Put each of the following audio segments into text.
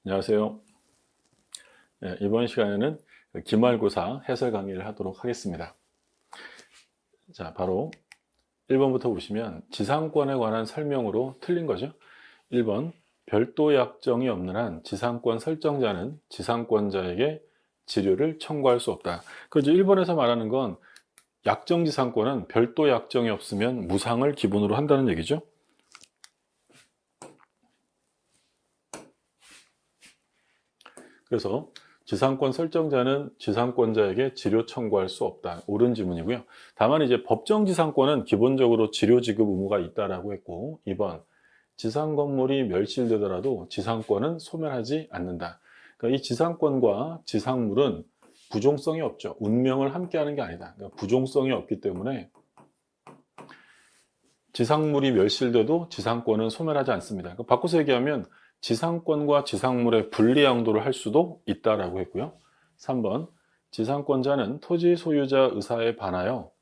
안녕하세요. 네, 이번 시간에는 기말고사 해설 강의를 하도록 하겠습니다. 자, 바로 1번부터 보시면 지상권에 관한 설명으로 틀린 거죠. 1번, 별도 약정이 없는 한 지상권 설정자는 지상권자에게 지료를 청구할 수 없다. 그죠? 1번에서 말하는 건 약정 지상권은 별도 약정이 없으면 무상을 기본으로 한다는 얘기죠. 그래서 지상권 설정자는 지상권자에게 지료 청구할 수 없다. 옳은 지문이고요. 다만 이제 법정 지상권은 기본적으로 지료 지급 의무가 있다라고 했고, 2번 지상 건물이 멸실되더라도 지상권은 소멸하지 않는다. 그러니까 이 지상권과 지상물은 부종성이 없죠. 운명을 함께하는 게 아니다. 그러니까 부종성이 없기 때문에 지상물이 멸실돼도 지상권은 소멸하지 않습니다. 그러니까 바꿔서 얘기하면 지상권과 지상물의 분리 양도를 할 수도 있다라고 했고요. 3번 지상권자는 토지 소유자 의사에 반하여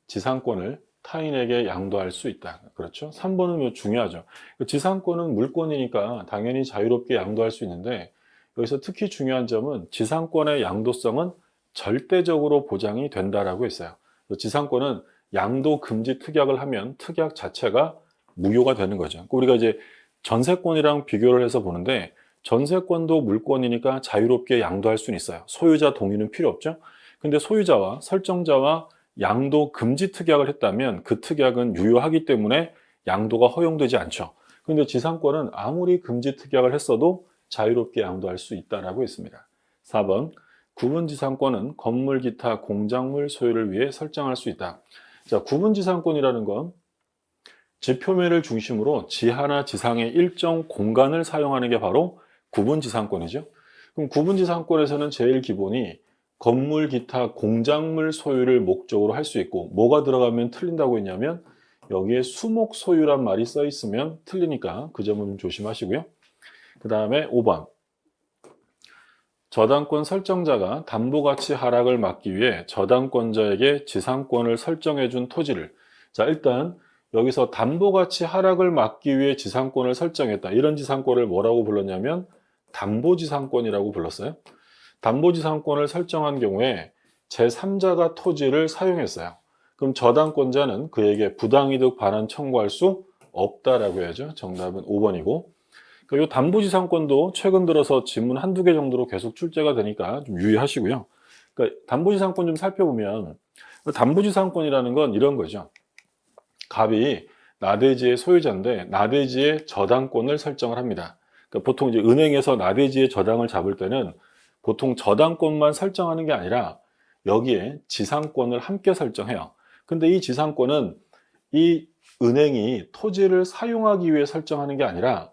지상권을 타인에게 양도할 수 있다. 그렇죠? 3번은 중요하죠. 지상권은 물권이니까 당연히 자유롭게 양도할 수 있는데 여기서 특히 중요한 점은 지상권의 양도성은 절대적으로 보장이 된다라고 했어요. 지상권은 양도 금지 특약을 하면 특약 자체가 무효가 되는 거죠. 우리가 이제 전세권이랑 비교를 해서 보는데 전세권도 물권이니까 자유롭게 양도할 수는 있어요. 소유자 동의는 필요 없죠. 근데 소유자와 설정자와 양도 금지 특약을 했다면 그 특약은 유효하기 때문에 양도가 허용되지 않죠. 그런데 지상권은 아무리 금지 특약을 했어도 자유롭게 양도할 수 있다라고 했습니다. 4번 구분지상권은 건물 기타 공작물 소유를 위해 설정할 수 있다. 자, 구분지상권이라는 건 지표면을 중심으로 지하나 지상의 일정 공간을 사용하는 게 바로 구분지상권이죠. 그럼 구분지상권에서는 제일 기본이 건물 기타 공작물 소유를 목적으로 할 수 있고 뭐가 들어가면 틀린다고 했냐면 여기에 수목 소유란 말이 써 있으면 틀리니까 그 점은 조심하시고요. 그 다음에 5번 저당권 설정자가 담보가치 하락을 막기 위해 저당권자에게 지상권을 설정해 준 토지를 자 일단 여기서 담보가치 하락을 막기 위해 지상권을 설정했다. 이런 지상권을 뭐라고 불렀냐면 담보지상권이라고 불렀어요. 담보지상권을 설정한 경우에 제3자가 토지를 사용했어요. 그럼 저당권자는 그에게 부당이득 반환 청구할 수 없다라고 해야죠. 정답은 5번이고 이 담보지상권도 최근 들어서 지문 한두 개 정도로 계속 출제가 되니까 좀 유의하시고요. 그러니까 담보지상권 좀 살펴보면 담보지상권이라는 건 이런 거죠. 갑이 나대지의 소유자인데 나대지의 저당권을 설정을 합니다. 그러니까 보통 이제 은행에서 나대지의 저당을 잡을 때는 보통 저당권만 설정하는 게 아니라 여기에 지상권을 함께 설정해요. 근데 이 지상권은 이 은행이 토지를 사용하기 위해 설정하는 게 아니라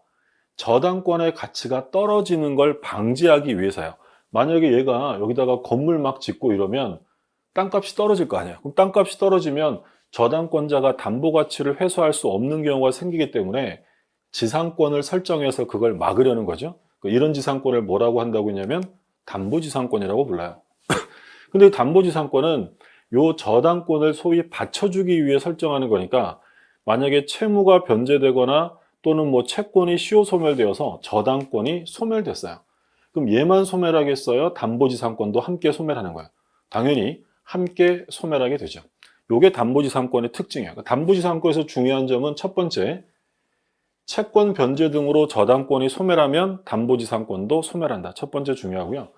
저당권의 가치가 떨어지는 걸 방지하기 위해서요. 만약에 얘가 여기다가 건물 막 짓고 이러면 땅값이 떨어질 거 아니에요. 그럼 땅값이 떨어지면 저당권자가 담보 가치를 회수할 수 없는 경우가 생기기 때문에 지상권을 설정해서 그걸 막으려는 거죠. 이런 지상권을 뭐라고 한다고 했냐면 담보지상권이라고 불러요. 근데 이 담보지상권은 요 저당권을 소위 받쳐주기 위해 설정하는 거니까 만약에 채무가 변제되거나 또는 뭐 채권이 시효 소멸되어서 저당권이 소멸됐어요. 그럼 얘만 소멸하겠어요? 담보지상권도 함께 소멸하는 거예요. 당연히 함께 소멸하게 되죠. 요게 담보지상권의 특징이에요. 담보지상권에서 중요한 점은 첫 번째, 채권 변제 등으로 저당권이 소멸하면 담보지상권도 소멸한다. 첫 번째 중요하고요.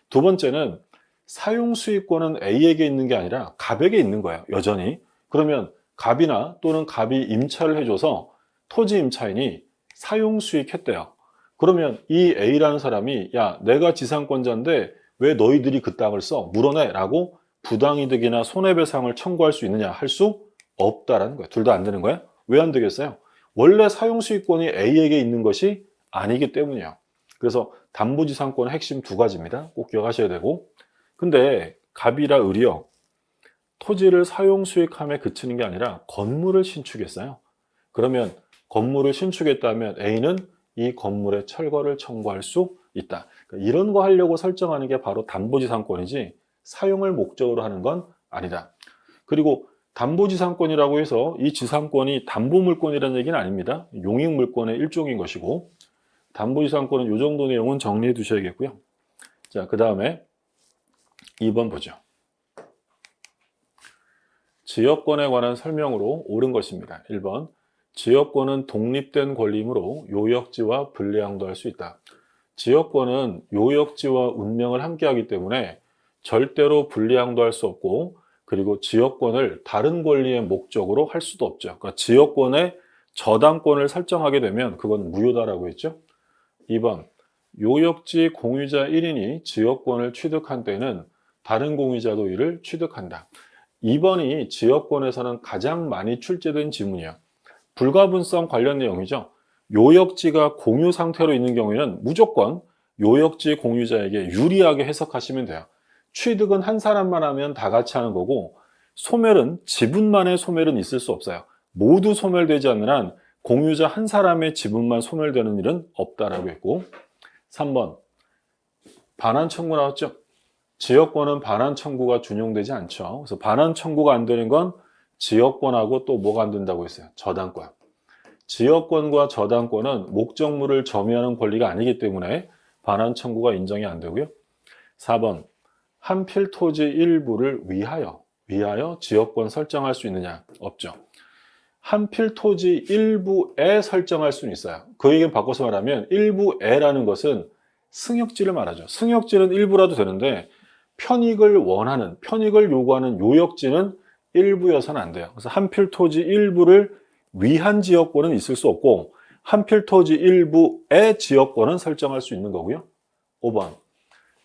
두 번째는 사용수익권은 A에게 있는 게 아니라 갑에게 있는 거예요. 여전히. 그러면 갑이나 또는 갑이 임차를 해줘서 토지 임차인이 사용수익했대요. 그러면 이 A라는 사람이 야 내가 지상권자인데 왜 너희들이 그 땅을 써? 물어내 라고 부당이득이나 손해배상을 청구할 수 있느냐 할 수 없다라는 거예요. 둘 다 안 되는 거예요. 왜 안 되겠어요? 원래 사용수익권이 A에게 있는 것이 아니기 때문이에요. 그래서 담보지상권의 핵심 두 가지입니다. 꼭 기억하셔야 되고 근데 갑이라 을이요. 토지를 사용수익함에 그치는 게 아니라 건물을 신축했어요. 그러면 건물을 신축했다면 A는 이 건물의 철거를 청구할 수 있다. 그러니까 이런 거 하려고 설정하는 게 바로 담보지상권이지 사용을 목적으로 하는 건 아니다. 그리고 담보지상권이라고 해서 이 지상권이 담보물권이라는 얘기는 아닙니다. 용익물권의 일종인 것이고 담보지상권은 이 정도 내용은 정리해 두셔야겠고요. 자, 그 다음에 2번 보죠. 지역권에 관한 설명으로 옳은 것입니다. 1번. 지역권은 독립된 권리이므로 요역지와 분리양도할 수 있다. 지역권은 요역지와 운명을 함께하기 때문에 절대로 분리양도할 수 없고, 그리고 지역권을 다른 권리의 목적으로 할 수도 없죠. 그러니까 지역권의 저당권을 설정하게 되면 그건 무효다라고 했죠. 2번. 요역지 공유자 1인이 지역권을 취득한 때는 다른 공유자도 이를 취득한다. 2번이 지역권에서는 가장 많이 출제된 지문이에요. 불가분성 관련 내용이죠. 요역지가 공유 상태로 있는 경우에는 무조건 요역지 공유자에게 유리하게 해석하시면 돼요. 취득은 한 사람만 하면 다 같이 하는 거고, 소멸은 지분만의 소멸은 있을 수 없어요. 모두 소멸되지 않는 한 공유자 한 사람의 지분만 소멸되는 일은 없다라고 했고, 3번 반환 청구 나왔죠. 지역권은 반환 청구가 준용되지 않죠. 그래서 반환 청구가 안 되는 건 지역권하고 또 뭐가 안 된다고 했어요? 저당권. 지역권과 저당권은 목적물을 점유하는 권리가 아니기 때문에 반환 청구가 인정이 안 되고요. 4번 한 필토지 일부를 위하여 지역권 설정할 수 있느냐? 없죠. 한 필토지 일부에 설정할 수는 있어요. 그 얘기는 바꿔서 말하면 일부에라는 것은 승역지를 말하죠. 승역지는 일부라도 되는데 편익을 요구하는 요역지는 일부여서는 안 돼요. 그래서 한 필토지 일부를 위한 지역권은 있을 수 없고, 한 필토지 일부의 지역권은 설정할 수 있는 거고요. 5번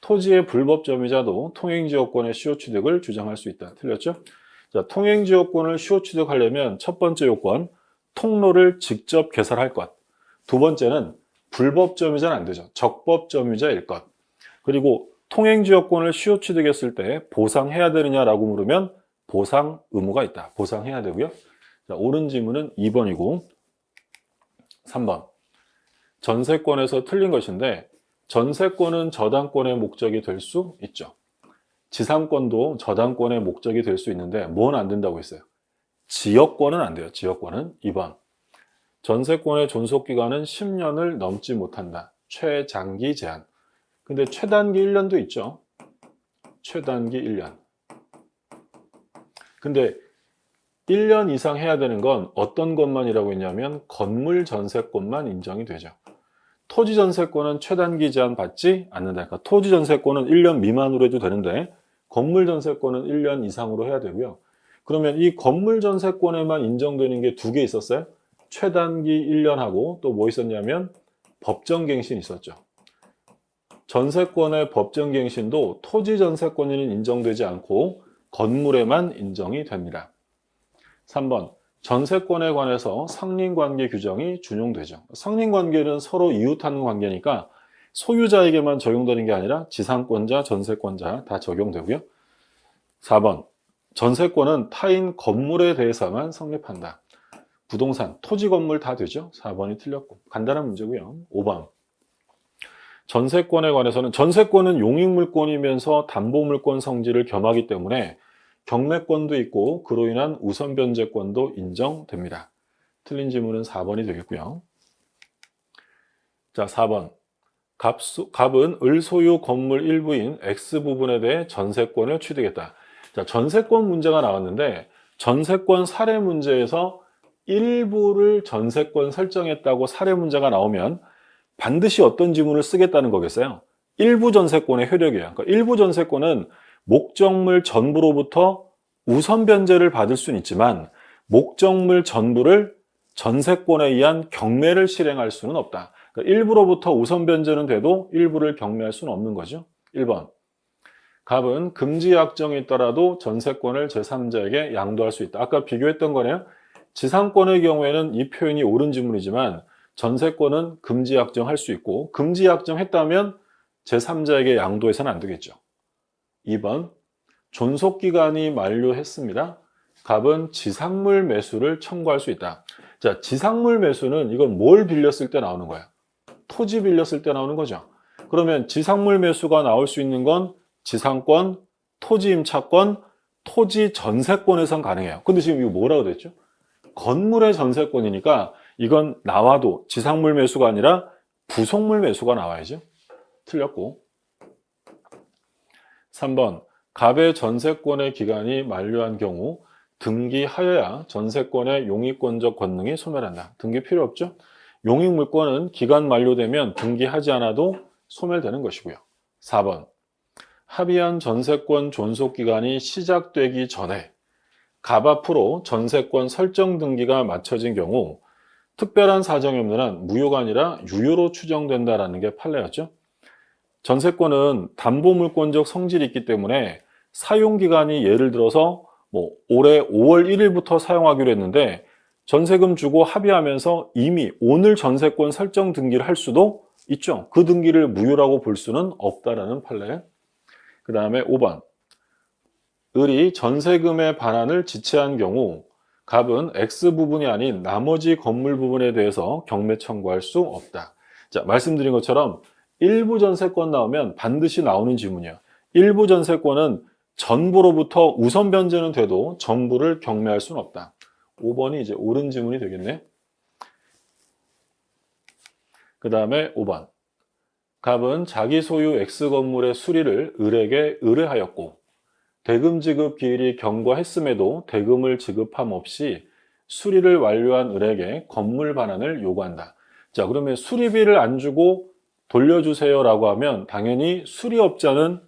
토지의 불법 점유자도 통행지역권의 시효취득을 주장할 수 있다. 틀렸죠? 자, 통행지역권을 시효취득하려면 첫 번째 요건, 통로를 직접 개설할 것. 두 번째는 불법 점유자는 안 되죠. 적법 점유자일 것. 그리고 통행지역권을 시효취득했을 때 보상해야 되느냐라고 물으면 보상 의무가 있다. 보상해야 되고요. 자, 옳은 지문은 2번이고, 3번 전세권에서 틀린 것인데, 전세권은 저당권의 목적이 될 수 있죠. 지상권도 저당권의 목적이 될 수 있는데 뭐는 안 된다고 했어요? 지역권은 안 돼요. 지역권은. 2번 전세권의 존속기간은 10년을 넘지 못한다. 최장기 제한. 근데 최단기 1년도 있죠. 최단기 1년. 근데 1년 이상 해야 되는 건 어떤 것만이라고 했냐면 건물 전세권만 인정이 되죠. 토지 전세권은 최단기 제한 받지 않는다. 그러니까 토지 전세권은 1년 미만으로 해도 되는데 건물 전세권은 1년 이상으로 해야 되고요. 그러면 이 건물 전세권에만 인정되는 게 두 개 있었어요. 최단기 1년하고 또 뭐 있었냐면 법정갱신 있었죠. 전세권의 법정갱신도 토지 전세권에는 인정되지 않고 건물에만 인정이 됩니다. 3번 전세권에 관해서 상린관계 규정이 준용되죠. 상린관계는 서로 이웃하는 관계니까 소유자에게만 적용되는 게 아니라 지상권자, 전세권자 다 적용되고요. 4번 전세권은 타인 건물에 대해서만 성립한다. 부동산, 토지 건물 다 되죠. 4번이 틀렸고 간단한 문제고요. 5번 전세권에 관해서는 전세권은 용익물권이면서 담보물권 성질을 겸하기 때문에 경매권도 있고 그로 인한 우선변제권도 인정됩니다. 틀린 지문은 4번이 되겠고요. 자, 4번 갑은 을소유 건물 일부인 X 부분에 대해 전세권을 취득했다. 자, 전세권 문제가 나왔는데 전세권 사례 문제에서 일부를 전세권 설정했다고 사례 문제가 나오면 반드시 어떤 지문을 쓰겠다는 거겠어요? 일부 전세권의 효력이에요. 그러니까 일부 전세권은 목적물 전부로부터 우선 변제를 받을 수는 있지만 목적물 전부를 전세권에 의한 경매를 실행할 수는 없다. 그러니까 일부로부터 우선 변제는 돼도 일부를 경매할 수는 없는 거죠. 1번 갑은 금지 약정이 있더라도 전세권을 제3자에게 양도할 수 있다. 아까 비교했던 거네요. 지상권의 경우에는 이 표현이 옳은 지문이지만 전세권은 금지 약정할 수 있고 금지 약정했다면 제3자에게 양도해서는 안 되겠죠. 2번 존속기간이 만료했습니다. 갑은 지상물 매수를 청구할 수 있다. 자, 지상물 매수는 이건 뭘 빌렸을 때 나오는 거야? 토지 빌렸을 때 나오는 거죠. 그러면 지상물 매수가 나올 수 있는 건 지상권, 토지 임차권, 토지 전세권에선 가능해요. 근데 지금 이거 뭐라고 됐죠? 건물의 전세권이니까 이건 나와도 지상물 매수가 아니라 부속물 매수가 나와야죠. 틀렸고. 3번 갑의 전세권의 기간이 만료한 경우 등기하여야 전세권의 용익권적 권능이 소멸한다. 등기 필요 없죠? 용익물권은 기간 만료되면 등기하지 않아도 소멸되는 것이고요. 4번 합의한 전세권 존속기간이 시작되기 전에 갑 앞으로 전세권 설정 등기가 마쳐진 경우 특별한 사정이 없는 한 무효가 아니라 유효로 추정된다라는 게 판례였죠. 전세권은 담보물권적 성질이 있기 때문에 사용기간이 예를 들어서 올해 5월 1일부터 사용하기로 했는데 전세금 주고 합의하면서 이미 오늘 전세권 설정 등기를 할 수도 있죠. 그 등기를 무효라고 볼 수는 없다라는 판례. 그 다음에 5번 을이 전세금의 반환을 지체한 경우 갑은 X 부분이 아닌 나머지 건물 부분에 대해서 경매 청구할 수 없다. 자, 말씀드린 것처럼 일부 전세권 나오면 반드시 나오는 지문이에요. 일부 전세권은 전부로부터 우선 변제는 돼도 전부를 경매할 수는 없다. 5번이 이제 옳은 지문이 되겠네. 그 다음에 5번. 갑은 자기 소유 X 건물의 수리를 을에게 의뢰하였고 대금 지급 기일이 경과했음에도 대금을 지급함 없이 수리를 완료한 을에게 건물 반환을 요구한다. 자, 그러면 수리비를 안 주고 돌려주세요라고 하면 당연히 수리업자는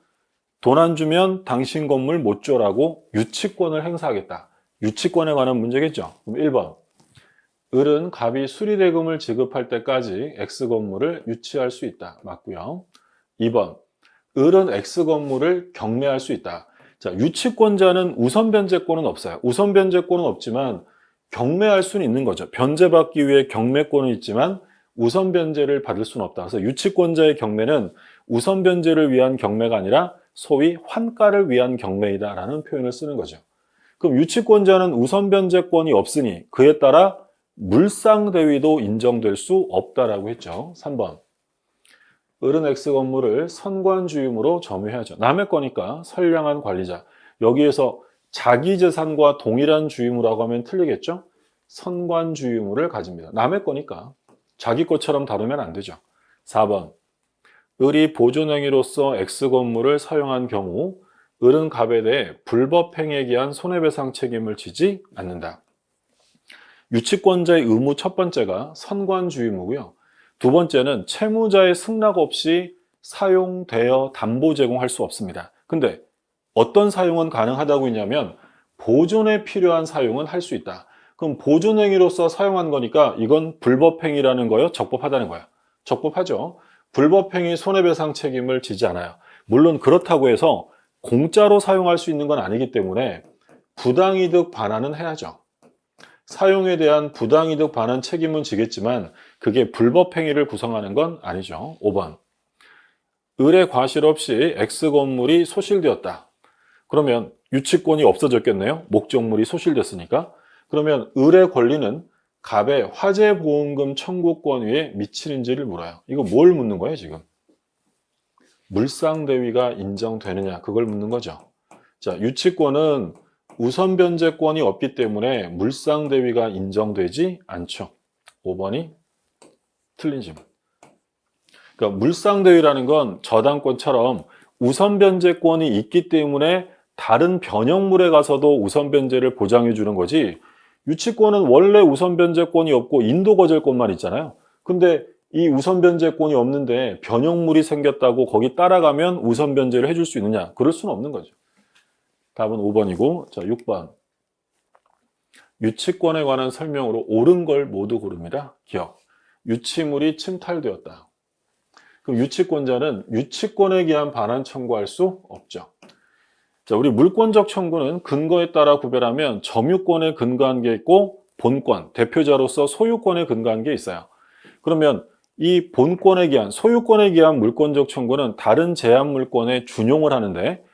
돈 안 주면 당신 건물 못 줘라고 유치권을 행사하겠다. 유치권에 관한 문제겠죠. 그럼 1번. 을은 갑이 수리대금을 지급할 때까지 X 건물을 유치할 수 있다. 맞고요. 2번. 을은 X 건물을 경매할 수 있다. 자, 유치권자는 우선 변제권은 없어요. 우선 변제권은 없지만 경매할 수는 있는 거죠. 변제받기 위해 경매권은 있지만 우선 변제를 받을 수는 없다. 그래서 유치권자의 경매는 우선 변제를 위한 경매가 아니라 소위 환가를 위한 경매이다라는 표현을 쓰는 거죠. 그럼 유치권자는 우선 변제권이 없으니 그에 따라 물상대위도 인정될 수 없다라고 했죠. 3번. 을은 X 건물을 선관주임으로 점유해야죠. 남의 거니까 선량한 관리자. 여기에서 자기 재산과 동일한 주임이라고 하면 틀리겠죠? 선관주의무를 가집니다. 남의 거니까 자기 것처럼 다루면 안 되죠. 4번. 을이 보존행위로서 X 건물을 사용한 경우 을은 갑에 대해 불법행위에 기한 손해배상 책임을 지지 않는다. 유치권자의 의무 첫 번째가 선관주의무고요. 두 번째는 채무자의 승낙 없이 사용되어 담보 제공할 수 없습니다. 근데 어떤 사용은 가능하다고 했냐면 보존에 필요한 사용은 할 수 있다. 그럼 보존행위로서 사용한 거니까 이건 불법행위라는 거요? 적법하다는 거야? 적법하죠. 불법행위 손해배상 책임을 지지 않아요. 물론 그렇다고 해서 공짜로 사용할 수 있는 건 아니기 때문에 부당이득 반환은 해야죠. 사용에 대한 부당이득 반환 책임은 지겠지만 그게 불법행위를 구성하는 건 아니죠. 5번. 을의 과실 없이 X 건물이 소실되었다. 그러면 유치권이 없어졌겠네요. 목적물이 소실됐으니까. 그러면 을의 권리는 갑의 화재보험금 청구권 위에 미치는지를 물어요. 이거 뭘 묻는 거예요, 지금? 물상대위가 인정되느냐, 그걸 묻는 거죠. 자, 유치권은 우선 변제권이 없기 때문에 물상대위가 인정되지 않죠. 5번이 틀린 질문. 그러니까 물상대위라는 건 저당권처럼 우선 변제권이 있기 때문에 다른 변형물에 가서도 우선 변제를 보장해 주는 거지, 유치권은 원래 우선 변제권이 없고 인도 거절권만 있잖아요. 근데 이 우선 변제권이 없는데 변형물이 생겼다고 거기 따라가면 우선 변제를 해줄 수 있느냐? 그럴 수는 없는 거죠. 답은 5번이고, 자, 6번. 유치권에 관한 설명으로 옳은 걸 모두 고릅니다. 기억. 유치물이 침탈되었다. 그럼 유치권자는 유치권에 기한 반환 청구할 수 없죠. 자, 우리 물권적 청구는 근거에 따라 구별하면 점유권에 근거한 게 있고 본권, 대표자로서 소유권에 근거한 게 있어요. 그러면 이 본권에 기한, 소유권에 기한 물권적 청구는 다른 제한 물권에 준용을 하는데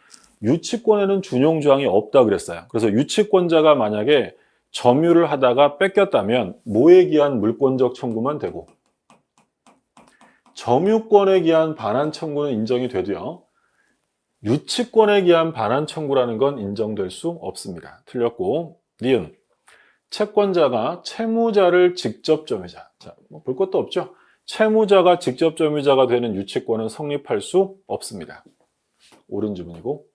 유치권에는 준용 조항이 없다 그랬어요. 그래서 유치권자가 만약에 점유를 하다가 뺏겼다면 뭐에 기한 물권적 청구만 되고 점유권에 기한 반환 청구는 인정이 돼도요, 유치권에 기한 반환 청구라는 건 인정될 수 없습니다. 틀렸고, 니은. 채권자가 채무자를 직접 점유자. 자, 볼 것도 없죠. 채무자가 직접 점유자가 되는 유치권은 성립할 수 없습니다. 옳은 지문이고.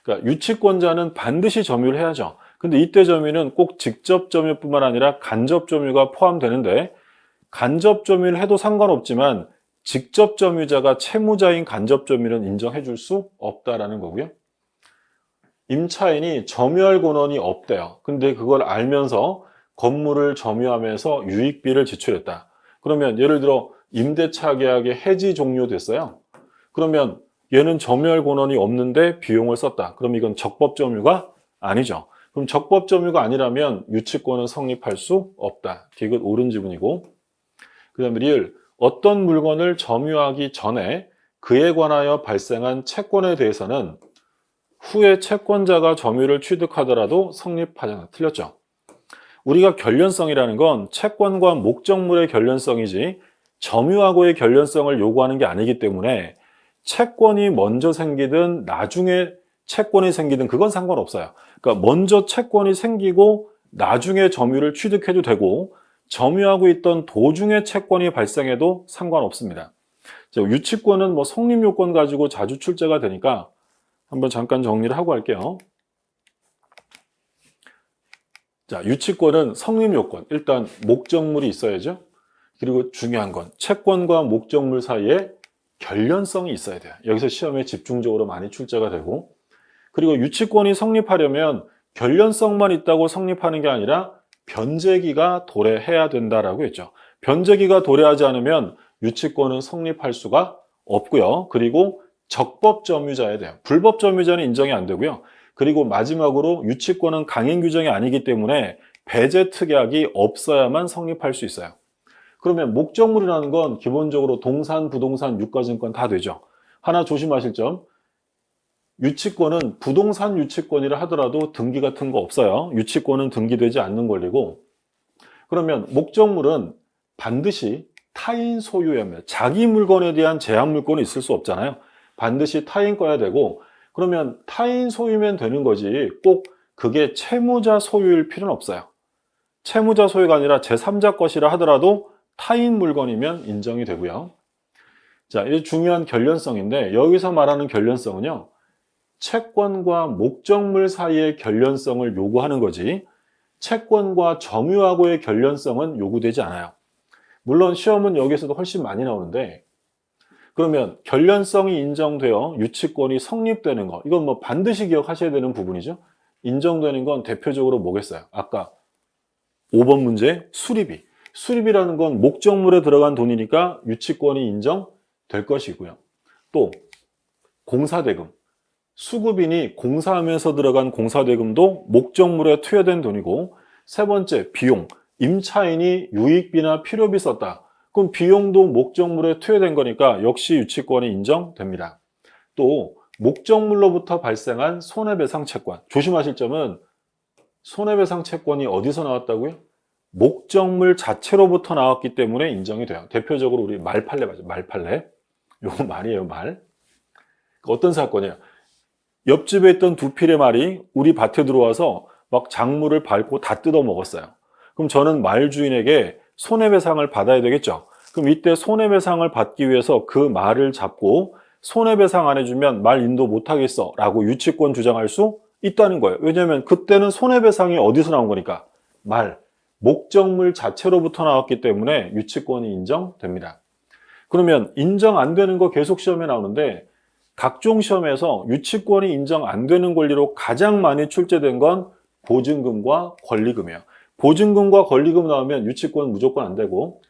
그러니까 유치권자는 반드시 점유를 해야죠. 근데 이때 점유는 꼭 직접 점유뿐만 아니라 간접 점유가 포함되는데 간접 점유를 해도 상관없지만 직접 점유자가 채무자인 간접 점유는 인정해 줄 수 없다라는 거고요. 임차인이 점유할 권한이 없대요. 근데 그걸 알면서 건물을 점유하면서 유익비를 지출했다. 그러면 예를 들어 임대차 계약의 해지 종료됐어요. 그러면 얘는 점유할 권한이 없는데 비용을 썼다. 그럼 이건 적법 점유가 아니죠. 그럼 적법 점유가 아니라면 유치권은 성립할 수 없다. 디귿 옳은 지문이고. 그 다음에 리을 어떤 물건을 점유하기 전에 그에 관하여 발생한 채권에 대해서는 후에 채권자가 점유를 취득하더라도 성립하잖아. 틀렸죠? 우리가 결련성이라는 건 채권과 목적물의 결련성이지 점유하고의 결련성을 요구하는 게 아니기 때문에 채권이 먼저 생기든 나중에 채권이 생기든 그건 상관없어요. 그러니까 먼저 채권이 생기고 나중에 점유를 취득해도 되고 점유하고 있던 도중에 채권이 발생해도 상관없습니다. 유치권은 뭐 성립요건 가지고 자주 출제가 되니까 한번 잠깐 정리를 하고 할게요. 자, 유치권은 성립요건. 일단 목적물이 있어야죠. 그리고 중요한 건 채권과 목적물 사이에 결련성이 있어야 돼요. 여기서 시험에 집중적으로 많이 출제가 되고 그리고 유치권이 성립하려면 결련성만 있다고 성립하는 게 아니라 변제기가 도래해야 된다라고 했죠. 변제기가 도래하지 않으면 유치권은 성립할 수가 없고요. 그리고 적법 점유자야 돼요. 불법 점유자는 인정이 안 되고요. 그리고 마지막으로 유치권은 강행 규정이 아니기 때문에 배제 특약이 없어야만 성립할 수 있어요. 그러면 목적물이라는 건 기본적으로 동산, 부동산, 유가증권 다 되죠. 하나 조심하실 점. 유치권은 부동산 유치권이라 하더라도 등기 같은 거 없어요. 유치권은 등기되지 않는 권리고 그러면 목적물은 반드시 타인 소유여야 합니다. 자기 물건에 대한 제한 물건은 있을 수 없잖아요. 반드시 타인 거야 되고 그러면 타인 소유면 되는 거지 꼭 그게 채무자 소유일 필요는 없어요. 채무자 소유가 아니라 제3자 것이라 하더라도 타인 물건이면 인정이 되고요. 자, 이게 중요한 결련성인데 여기서 말하는 결련성은요. 채권과 목적물 사이의 결련성을 요구하는 거지 채권과 점유하고의 결련성은 요구되지 않아요. 물론 시험은 여기서도 훨씬 많이 나오는데 그러면 결련성이 인정되어 유치권이 성립되는 거 이건 뭐 반드시 기억하셔야 되는 부분이죠. 인정되는 건 대표적으로 뭐겠어요? 아까 5번 문제 수리비. 수리비라는 건 목적물에 들어간 돈이니까 유치권이 인정될 것이고요. 또 공사대금. 수급인이 공사하면서 들어간 공사대금도 목적물에 투여된 돈이고 세 번째 비용, 임차인이 유익비나 필요비 썼다. 그럼 비용도 목적물에 투여된 거니까 역시 유치권이 인정됩니다. 또 목적물로부터 발생한 손해배상 채권. 조심하실 점은 손해배상 채권이 어디서 나왔다고요? 목적물 자체로부터 나왔기 때문에 인정이 돼요. 대표적으로 우리 말팔레 맞죠? 말팔레. 요거 말이에요, 말. 어떤 사건이에요? 옆집에 있던 두 필의 말이 우리 밭에 들어와서 막 작물을 밟고 다 뜯어 먹었어요. 그럼 저는 말 주인에게 손해배상을 받아야 되겠죠. 그럼 이때 손해배상을 받기 위해서 그 말을 잡고 손해배상 안 해주면 말 인도 못 하겠어 라고 유치권 주장할 수 있다는 거예요. 왜냐하면 그때는 손해배상이 어디서 나온 거니까 말, 목적물 자체로부터 나왔기 때문에 유치권이 인정됩니다. 그러면 인정 안 되는 거 계속 시험에 나오는데 각종 시험에서 유치권이 인정 안 되는 권리로 가장 많이 출제된 건 보증금과 권리금이에요. 보증금과 권리금 나오면 유치권 무조건 안 되고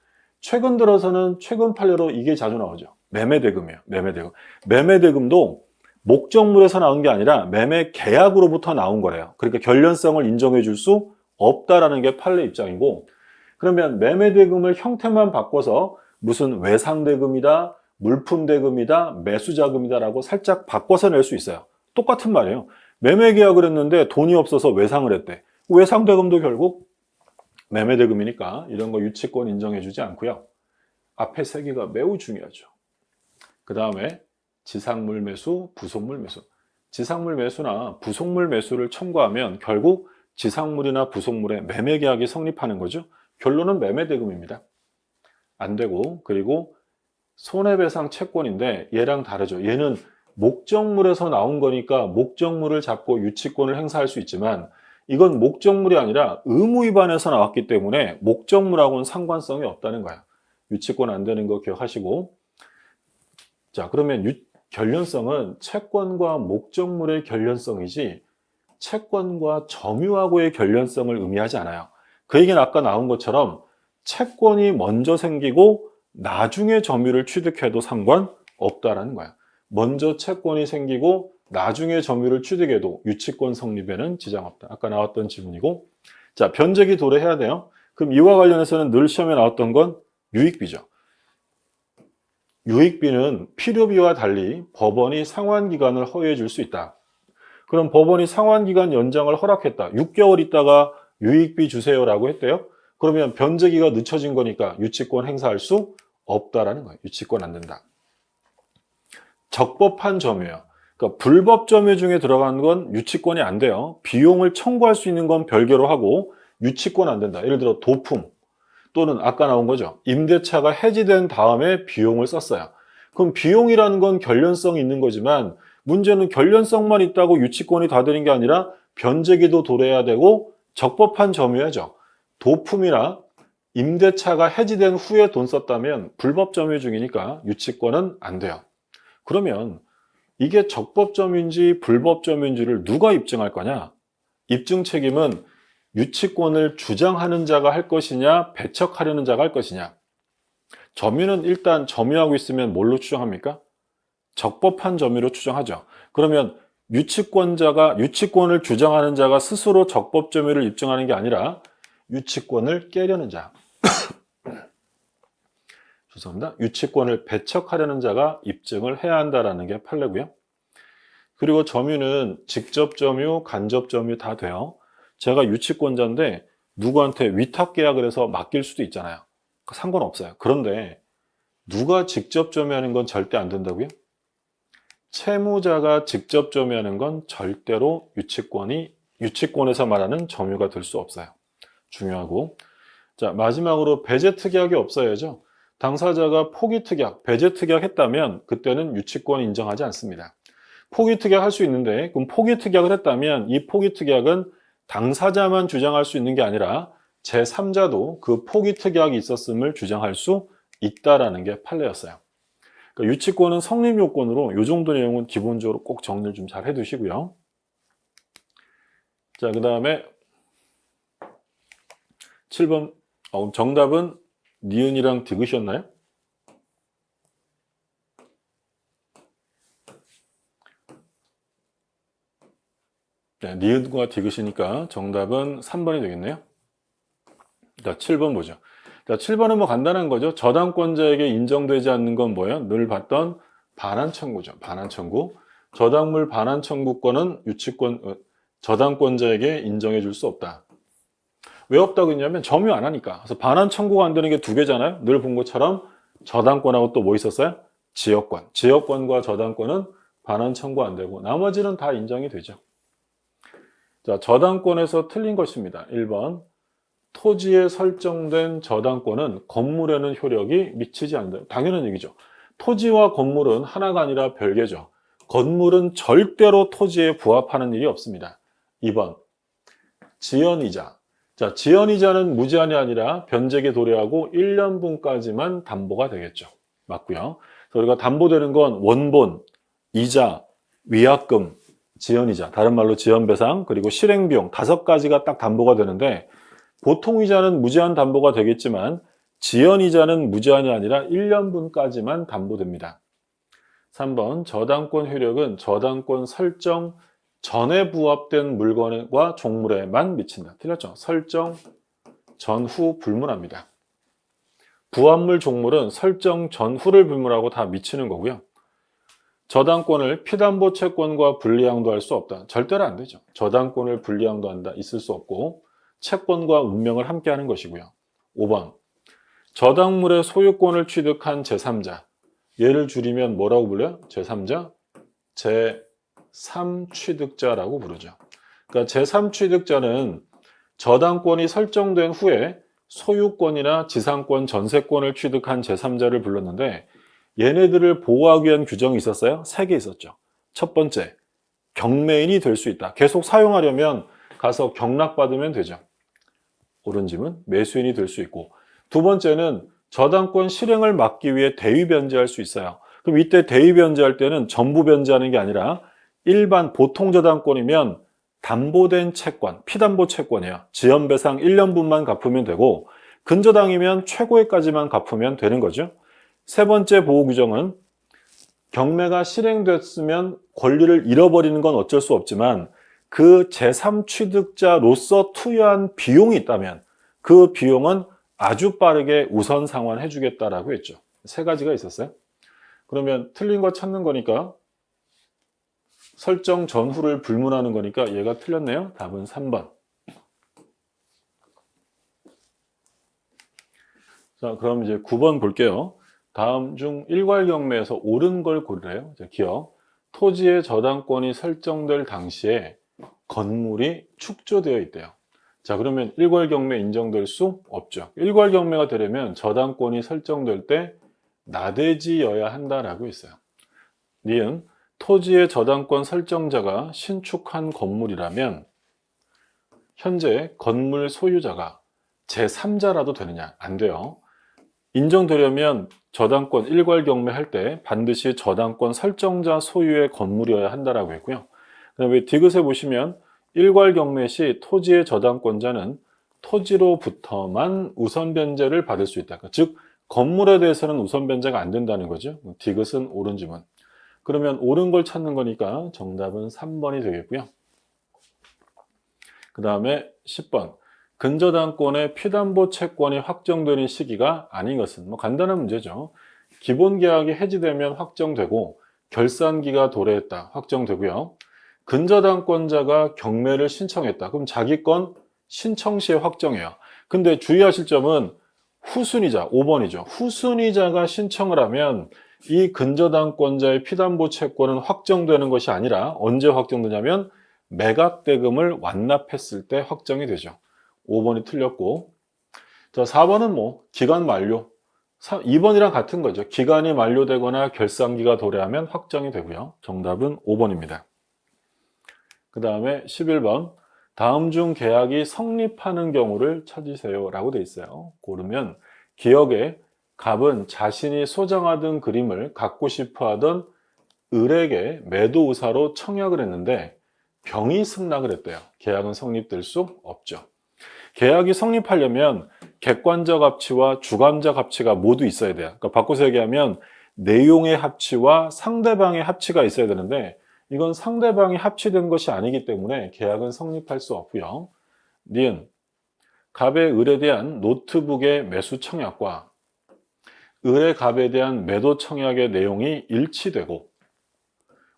최근 들어서는 최근 판례로 이게 자주 나오죠. 매매대금이에요. 매매대금. 매매대금도 목적물에서 나온 게 아니라 매매 계약으로부터 나온 거래요. 그러니까 결련성을 인정해 줄 수 없다라는 게 판례 입장이고 그러면 매매대금을 형태만 바꿔서 무슨 외상대금이다, 물품대금이다, 매수자금이다라고 살짝 바꿔서 낼 수 있어요. 똑같은 말이에요. 매매계약을 했는데 돈이 없어서 외상을 했대. 외상대금도 결국 매매대금이니까 이런 거 유치권 인정해주지 않고요. 앞에 세 개가 매우 중요하죠. 그 다음에 지상물 매수, 부속물 매수. 지상물 매수나 부속물 매수를 첨가하면 결국 지상물이나 부속물의 매매계약이 성립하는 거죠. 결론은 매매대금입니다. 안 되고, 그리고 손해배상 채권인데 얘랑 다르죠. 얘는 목적물에서 나온 거니까 목적물을 잡고 유치권을 행사할 수 있지만 이건 목적물이 아니라 의무 위반에서 나왔기 때문에 목적물하고는 상관성이 없다는 거야. 유치권 안 되는 거 기억하시고. 자, 그러면 결련성은 채권과 목적물의 결련성이지 채권과 점유하고의 결련성을 의미하지 않아요. 그 얘기는 아까 나온 것처럼 채권이 먼저 생기고 나중에 점유를 취득해도 상관없다라는 거야. 먼저 채권이 생기고 나중에 점유를 취득해도 유치권 성립에는 지장 없다. 아까 나왔던 지문이고. 자, 변제기 도래해야 돼요. 그럼 이와 관련해서는 늘 시험에 나왔던 건 유익비죠. 유익비는 필요비와 달리 법원이 상환기간을 허용해 줄 수 있다. 그럼 법원이 상환기간 연장을 허락했다. 6개월 있다가 유익비 주세요라고 했대요. 그러면 변제기가 늦춰진 거니까 유치권 행사할 수 없다라는 거예요. 유치권 안 된다. 적법한 점유예요. 그러니까 불법 점유 중에 들어가는 건 유치권이 안 돼요. 비용을 청구할 수 있는 건 별개로 하고 유치권 안 된다. 예를 들어 도품 또는 아까 나온 거죠. 임대차가 해지된 다음에 비용을 썼어요. 그럼 비용이라는 건 결련성이 있는 거지만 문제는 결련성만 있다고 유치권이 다 되는 게 아니라 변제기도 도래해야 되고 적법한 점유야죠. 도품이나 임대차가 해지된 후에 돈 썼다면 불법 점유 중이니까 유치권은 안 돼요. 그러면 이게 적법 점유인지 불법 점유인지를 누가 입증할 거냐? 입증 책임은 유치권을 주장하는 자가 할 것이냐, 배척하려는 자가 할 것이냐. 점유는 일단 점유하고 있으면 뭘로 추정합니까? 적법한 점유로 추정하죠. 그러면 유치권을 주장하는 자가 스스로 적법 점유를 입증하는 게 아니라 유치권을 깨려는 자. 죄송합니다. 유치권을 배척하려는 자가 입증을 해야 한다는 게 판례고요. 그리고 점유는 직접 점유, 간접 점유 다 돼요. 제가 유치권자인데 누구한테 위탁 계약을 해서 맡길 수도 있잖아요. 상관없어요. 그런데 누가 직접 점유하는 건 절대 안 된다고요? 채무자가 직접 점유하는 건 절대로 유치권에서 말하는 점유가 될 수 없어요. 중요하고. 자, 마지막으로 배제 특약이 없어야죠. 당사자가 포기 특약, 배제 특약 했다면 그때는 유치권 인정하지 않습니다. 포기 특약 할 수 있는데 그럼 포기 특약을 했다면 이 포기 특약은 당사자만 주장할 수 있는 게 아니라 제3자도 그 포기 특약이 있었음을 주장할 수 있다라는 게 판례였어요. 그러니까 유치권은 성립 요건으로 이 정도 내용은 기본적으로 꼭 정리를 좀 잘 해두시고요. 자, 그 다음에 7번 정답은 니은이랑 디귿이었나요? 네, 니은과 디귿이니까 정답은 3번이 되겠네요. 자, 7번 보죠. 자, 7번은 뭐 간단한 거죠. 저당권자에게 인정되지 않는 건 뭐예요? 늘 봤던 반환 청구죠. 반환 청구. 저당물 반환 청구권은 저당권자에게 인정해 줄 수 없다. 왜 없다고 했냐면 점유 안 하니까. 그래서 반환 청구가 안 되는 게 두 개잖아요. 늘 본 것처럼 저당권하고 또 뭐 있었어요? 지역권. 지역권과 저당권은 반환 청구 안 되고 나머지는 다 인정이 되죠. 자, 저당권에서 틀린 것입니다. 1번. 토지에 설정된 저당권은 건물에는 효력이 미치지 않는다. 당연한 얘기죠. 토지와 건물은 하나가 아니라 별개죠. 건물은 절대로 토지에 부합하는 일이 없습니다. 2번. 지연이자. 자, 지연이자는 무제한이 아니라 변제기 도래하고 1년분까지만 담보가 되겠죠. 맞고요. 그래서 우리가 담보되는 건 원본, 이자, 위약금, 지연이자, 다른 말로 지연배상, 그리고 실행비용 5가지가 딱 담보가 되는데 보통 이자는 무제한 담보가 되겠지만 지연이자는 무제한이 아니라 1년분까지만 담보됩니다. 3번 저당권 효력은 저당권 설정 전에 부합된 물건과 종물에만 미친다. 틀렸죠? 설정 전후 불문합니다. 부합물 종물은 설정 전후를 불문하고 다 미치는 거고요. 저당권을 피담보 채권과 분리양도할 수 없다. 절대로 안 되죠. 저당권을 분리양도한다. 있을 수 없고 채권과 운명을 함께하는 것이고요. 5번. 저당물의 소유권을 취득한 제3자. 얘를 줄이면 뭐라고 불러요? 제3자? 제3취득자라고 부르죠. 그러니까 제3취득자는 저당권이 설정된 후에 소유권이나 지상권, 전세권을 취득한 제3자를 불렀는데 얘네들을 보호하기 위한 규정이 있었어요? 3개 있었죠. 첫 번째, 경매인이 될 수 있다. 계속 사용하려면 가서 경락받으면 되죠. 옳은 질문, 매수인이 될 수 있고, 두 번째는 저당권 실행을 막기 위해 대위 변제할 수 있어요. 그럼 이때 대위 변제할 때는 전부 변제하는 게 아니라 일반 보통 저당권이면 담보된 채권, 피담보 채권이에요. 지연배상 1년분만 갚으면 되고 근저당이면 최고액까지만 갚으면 되는 거죠. 세 번째 보호 규정은 경매가 실행됐으면 권리를 잃어버리는 건 어쩔 수 없지만 그 제3취득자로서 투여한 비용이 있다면 그 비용은 아주 빠르게 우선 상환해 주겠다라고 했죠. 3가지가 있었어요. 그러면 틀린 거 찾는 거니까 설정 전후를 불문하는 거니까 얘가 틀렸네요. 답은 3번. 자, 그럼 이제 9번 볼게요. 다음 중 일괄경매에서 옳은 걸 고르래요. 기억. 토지의 저당권이 설정될 당시에 건물이 축조되어 있대요. 자, 그러면 일괄경매 인정될 수 없죠. 일괄경매가 되려면 저당권이 설정될 때 나대지여야 한다라고 했어요. 니은 토지의 저당권 설정자가 신축한 건물이라면 현재 건물 소유자가 제3자라도 되느냐? 안 돼요. 인정되려면 저당권 일괄경매할 때 반드시 저당권 설정자 소유의 건물이어야 한다라고 했고요. 그다음에 디귿에 보시면 일괄경매 시 토지의 저당권자는 토지로부터만 우선 변제를 받을 수 있다. 즉 건물에 대해서는 우선 변제가 안 된다는 거죠. 디귿은 옳은 지문. 그러면 옳은 걸 찾는 거니까 정답은 3번이 되겠고요. 그 다음에 10번. 근저당권의 피담보 채권이 확정되는 시기가 아닌 것은 간단한 문제죠. 기본계약이 해지되면 확정되고 결산기가 도래했다. 확정되고요. 근저당권자가 경매를 신청했다. 그럼 자기 건 신청 시에 확정해요. 근데 주의하실 점은 후순위자, 5번이죠. 후순위자가 신청을 하면 이 근저당권자의 피담보 채권은 확정되는 것이 아니라 언제 확정되냐면 매각대금을 완납했을 때 확정이 되죠. 5번이 틀렸고, 자 4번은 기간 만료. 2번이랑 같은 거죠. 기간이 만료되거나 결산기가 도래하면 확정이 되고요. 정답은 5번입니다. 그 다음에 11번. 다음 중 계약이 성립하는 경우를 찾으세요 라고 되어 있어요. 고르면 기억에 갑은 자신이 소장하던 그림을 갖고 싶어 하던 을에게 매도 의사로 청약을 했는데 병이 승낙을 했대요. 계약은 성립될 수 없죠. 계약이 성립하려면 객관적 합치와 주관적 합치가 모두 있어야 돼요. 그러니까 바꿔서 얘기하면 내용의 합치와 상대방의 합치가 있어야 되는데 이건 상대방이 합치된 것이 아니기 때문에 계약은 성립할 수 없고요. 니은 갑의 을에 대한 노트북의 매수 청약과 을의 갑에 대한 매도 청약의 내용이 일치되고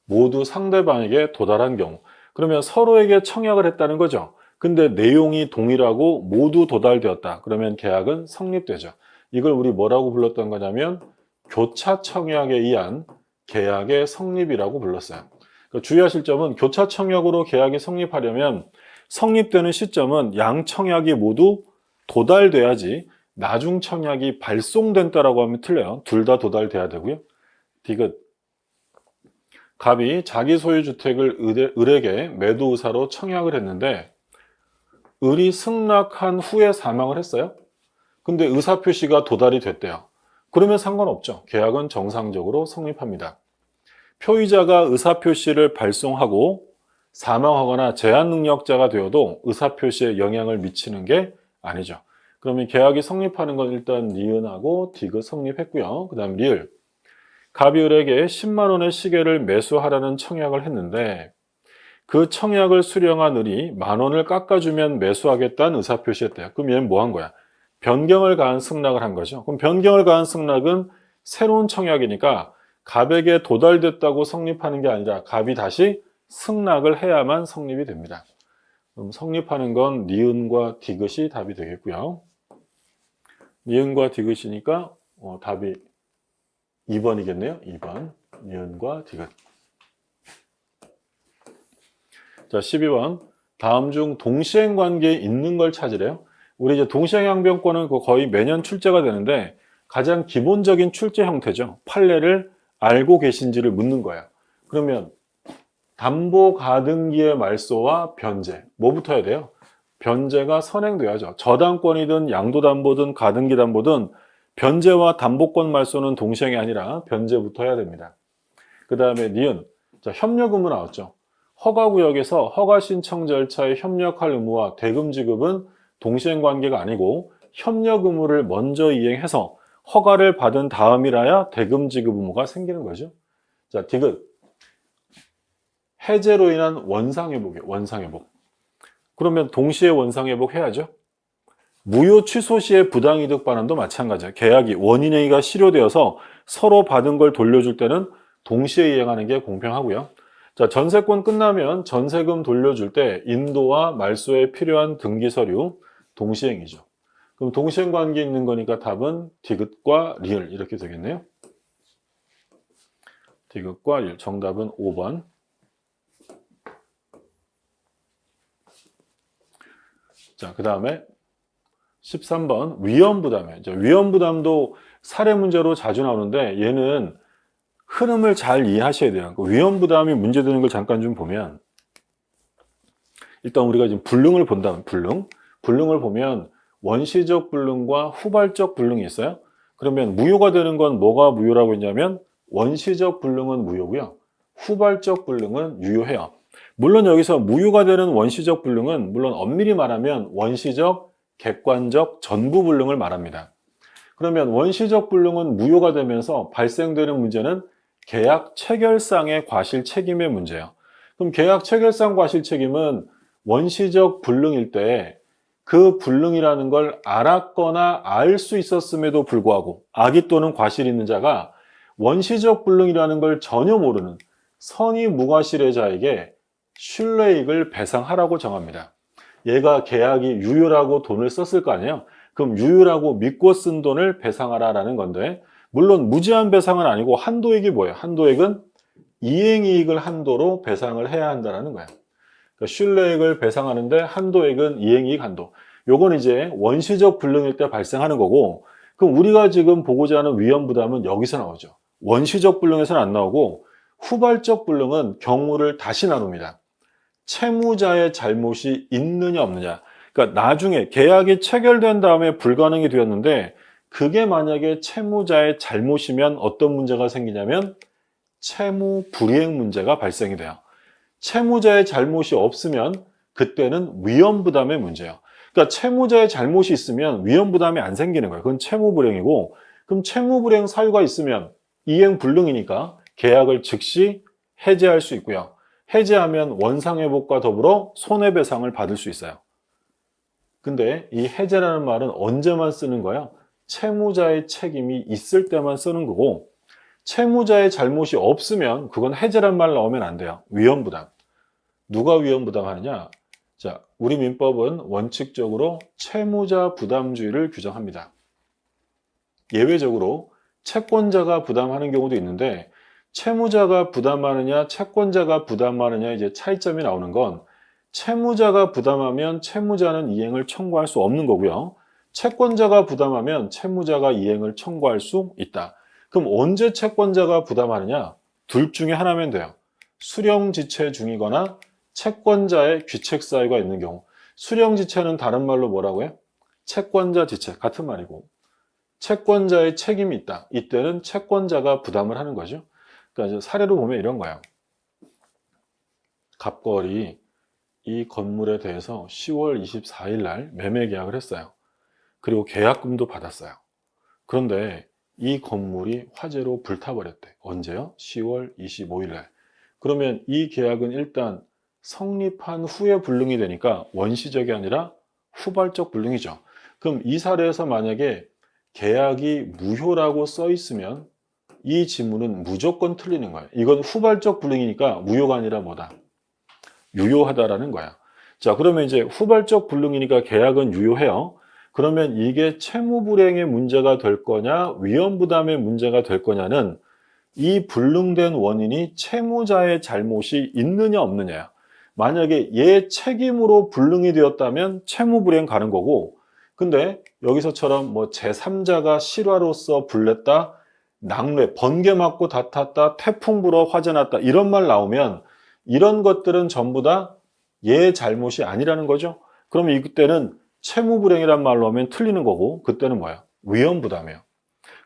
모두 상대방에게 도달한 경우, 그러면 서로에게 청약을 했다는 거죠. 근데 내용이 동일하고 모두 도달되었다. 그러면 계약은 성립되죠. 이걸 우리 뭐라고 불렀던 거냐면 교차 청약에 의한 계약의 성립이라고 불렀어요. 그러니까 주의하실 점은 교차 청약으로 계약이 성립하려면 성립되는 시점은 양 청약이 모두 도달돼야지 나중 청약이 발송된다라고 하면 틀려요. 둘 다 도달돼야 되고요. 디귿. 갑이 자기 소유 주택을 을에게 매도 의사로 청약을 했는데 을이 승낙한 후에 사망을 했어요. 근데 의사표시가 도달이 됐대요. 그러면 상관없죠. 계약은 정상적으로 성립합니다. 표의자가 의사표시를 발송하고 사망하거나 제한 능력자가 되어도 의사표시에 영향을 미치는 게 아니죠. 그러면 계약이 성립하는 건 일단 니은하고 디귿 성립했고요. 그 다음 리을. 갑이 을에게 10만 원의 시계를 매수하라는 청약을 했는데 그 청약을 수령한 을이 10,000원을 깎아주면 매수하겠다는 의사표시했대요. 그럼 얘는 뭐 한 거야? 변경을 가한 승낙을 한 거죠. 그럼 변경을 가한 승낙은 새로운 청약이니까 갑에게 도달됐다고 성립하는 게 아니라 갑이 다시 승낙을 해야만 성립이 됩니다. 그럼 성립하는 건 니은과 디귿이 답이 되겠고요. 니은과 디귿이니까 답이 2번이겠네요. 2번. 니은과 디귿. 자, 12번. 다음 중 동시행 관계에 있는 걸 찾으래요. 우리 이제 동시행양변권은 거의 매년 출제가 되는데 가장 기본적인 출제 형태죠. 판례를 알고 계신지를 묻는 거예요. 그러면 담보가등기의 말소와 변제, 뭐부터 해야 돼요? 변제가 선행돼야죠. 저당권이든 양도담보든 가등기담보든 변제와 담보권 말소는 동시행이 아니라 변제부터 해야 됩니다. 그 다음에 니은, 자, 협력 의무 나왔죠. 허가구역에서 허가 신청 절차에 협력할 의무와 대금 지급은 동시행 관계가 아니고 협력 의무를 먼저 이행해서 허가를 받은 다음이라야 대금 지급 의무가 생기는 거죠. 자, 디귿. 해제로 인한 원상회복이에요. 원상회복. 그러면 동시에 원상회복 해야죠. 무효 취소 시의 부당이득 반환도 마찬가지예요. 계약이 원인행위가 실효되어서 서로 받은 걸 돌려줄 때는 동시에 이행하는 게 공평하고요. 자, 전세권 끝나면 전세금 돌려줄 때 인도와 말소에 필요한 등기 서류 동시행이죠. 그럼 동시행 관계 있는 거니까 답은 디귿과 리을 이렇게 되겠네요. 디귿과 리을. 정답은 5번. 자, 그 다음에 13번 위험부담이에요. 위험부담도 사례 문제로 자주 나오는데 얘는 흐름을 잘 이해하셔야 돼요. 위험부담이 문제되는 걸 잠깐 좀 보면 일단 우리가 지금 불능을 본다면 불능을 보면 원시적 불능과 후발적 불능이 있어요. 그러면 무효가 되는 건 뭐가 무효라고 했냐면 원시적 불능은 무효고요. 후발적 불능은 유효해요. 물론 여기서 무효가 되는 원시적 불능은 물론 엄밀히 말하면 원시적, 객관적, 전부 불능을 말합니다. 그러면 원시적 불능은 무효가 되면서 발생되는 문제는 계약 체결상의 과실 책임의 문제예요. 그럼 계약 체결상 과실 책임은 원시적 불능일 때 그 불능이라는 걸 알았거나 알 수 있었음에도 불구하고 악의 또는 과실이 있는 자가 원시적 불능이라는 걸 전혀 모르는 선의 무과실의 자에게 신뢰이익을 배상하라고 정합니다. 얘가 계약이 유효라고 돈을 썼을 거 아니에요. 그럼 유효라고 믿고 쓴 돈을 배상하라라는 건데 물론 무제한 배상은 아니고 한도액이 뭐예요? 한도액은 이행이익을 한도로 배상을 해야 한다는 거예요. 그러니까 신뢰액을 배상하는데 한도액은 이행이익 한도. 요건 이제 원시적 불능일 때 발생하는 거고 그럼 우리가 지금 보고자 하는 위험부담은 여기서 나오죠. 원시적 불능에서는 안 나오고 후발적 불능은 경우를 다시 나눕니다. 채무자의 잘못이 있느냐 없느냐. 그러니까 나중에 계약이 체결된 다음에 불가능이 되었는데 그게 만약에 채무자의 잘못이면 어떤 문제가 생기냐면 채무 불이행 문제가 발생이 돼요. 채무자의 잘못이 없으면 그때는 위험부담의 문제예요. 그러니까 채무자의 잘못이 있으면 위험부담이 안 생기는 거예요. 그건 채무불이행이고 그럼 채무불이행 사유가 있으면 이행 불능이니까 계약을 즉시 해제할 수 있고요. 해제하면 원상회복과 더불어 손해배상을 받을 수 있어요. 근데 이 해제라는 말은 언제만 쓰는 거야? 채무자의 책임이 있을 때만 쓰는 거고 채무자의 잘못이 없으면 그건 해제란 말 나오면 안 돼요. 위험부담. 누가 위험부담 하느냐? 자, 우리 민법은 원칙적으로 채무자 부담주의를 규정합니다. 예외적으로 채권자가 부담하는 경우도 있는데 채무자가 부담하느냐 채권자가 부담하느냐 이제 차이점이 나오는 건 채무자가 부담하면 채무자는 이행을 청구할 수 없는 거고요. 채권자가 부담하면 채무자가 이행을 청구할 수 있다. 그럼 언제 채권자가 부담하느냐? 둘 중에 하나면 돼요. 수령지체 중이거나 채권자의 귀책 사유가 있는 경우. 수령지체는 다른 말로 뭐라고 해요? 채권자 지체 같은 말이고 채권자의 책임이 있다. 이때는 채권자가 부담을 하는 거죠. 그러니까 사례로 보면 이런 거예요. 갑거리 이 건물에 대해서 10월 24일 날 매매 계약을 했어요. 그리고 계약금도 받았어요. 그런데 이 건물이 화재로 불타버렸대. 언제요? 10월 25일 날. 그러면 이 계약은 일단 성립한 후에 불능이 되니까 원시적이 아니라 후발적 불능이죠. 그럼 이 사례에서 만약에 계약이 무효라고 써 있으면 이 지문은 무조건 틀리는 거예요. 이건 후발적 불능이니까 무효가 아니라 뭐다? 유효하다라는 거야. 자, 그러면 이제 후발적 불능이니까 계약은 유효해요. 그러면 이게 채무불이행의 문제가 될 거냐, 위험부담의 문제가 될 거냐는 이 불능된 원인이 채무자의 잘못이 있느냐 없느냐야. 만약에 얘 책임으로 불능이 되었다면 채무불이행 가는 거고 근데 여기서처럼 뭐 제3자가 실화로서 불냈다, 낙뢰, 번개 맞고 다 탔다, 태풍 불어 화재 났다 이런 말 나오면 이런 것들은 전부 다 얘 잘못이 아니라는 거죠. 그러면 이때는 채무불행이란 말로 하면 틀리는 거고 그때는 뭐야? 위험부담이에요.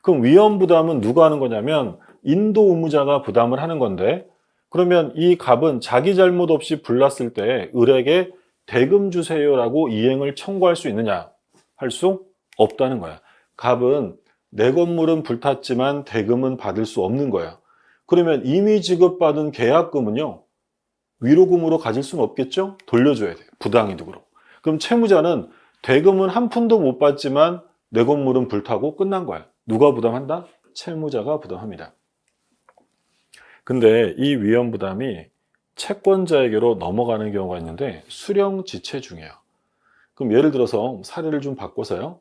그럼 위험부담은 누가 하는 거냐면 인도 의무자가 부담을 하는 건데 그러면 이 갑은 자기 잘못 없이 불났을 때 을에게 대금 주세요라고 이행을 청구할 수 있느냐? 할 수 없다는 거야. 갑은 내 건물은 불탔지만 대금은 받을 수 없는 거야. 그러면 이미 지급받은 계약금은요. 위로금으로 가질 수는 없겠죠? 돌려줘야 돼. 부당이득으로. 그럼 채무자는 대금은 한 푼도 못 받지만 내 건물은 불타고 끝난 거야. 누가 부담한다? 채무자가 부담합니다. 근데 이 위험 부담이 채권자에게로 넘어가는 경우가 있는데 수령지체 중이에요. 그럼 예를 들어서 사례를 좀 바꿔서요.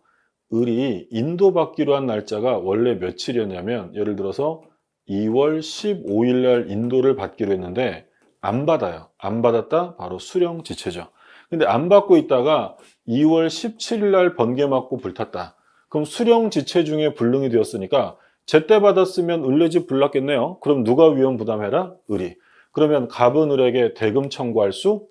을이 인도받기로 한 날짜가 원래 며칠이었냐면 예를 들어서 2월 15일 날 인도를 받기로 했는데 안 받아요. 안 받았다? 바로 수령지체죠. 근데 안 받고 있다가 2월 17일 날 번개 맞고 불탔다. 그럼 수령지체 중에 불능이 되었으니까 제때 받았으면 을 내지 불났겠네요. 그럼 누가 위험 부담해라? 을이. 그러면 갑은 을에게 대금 청구할 수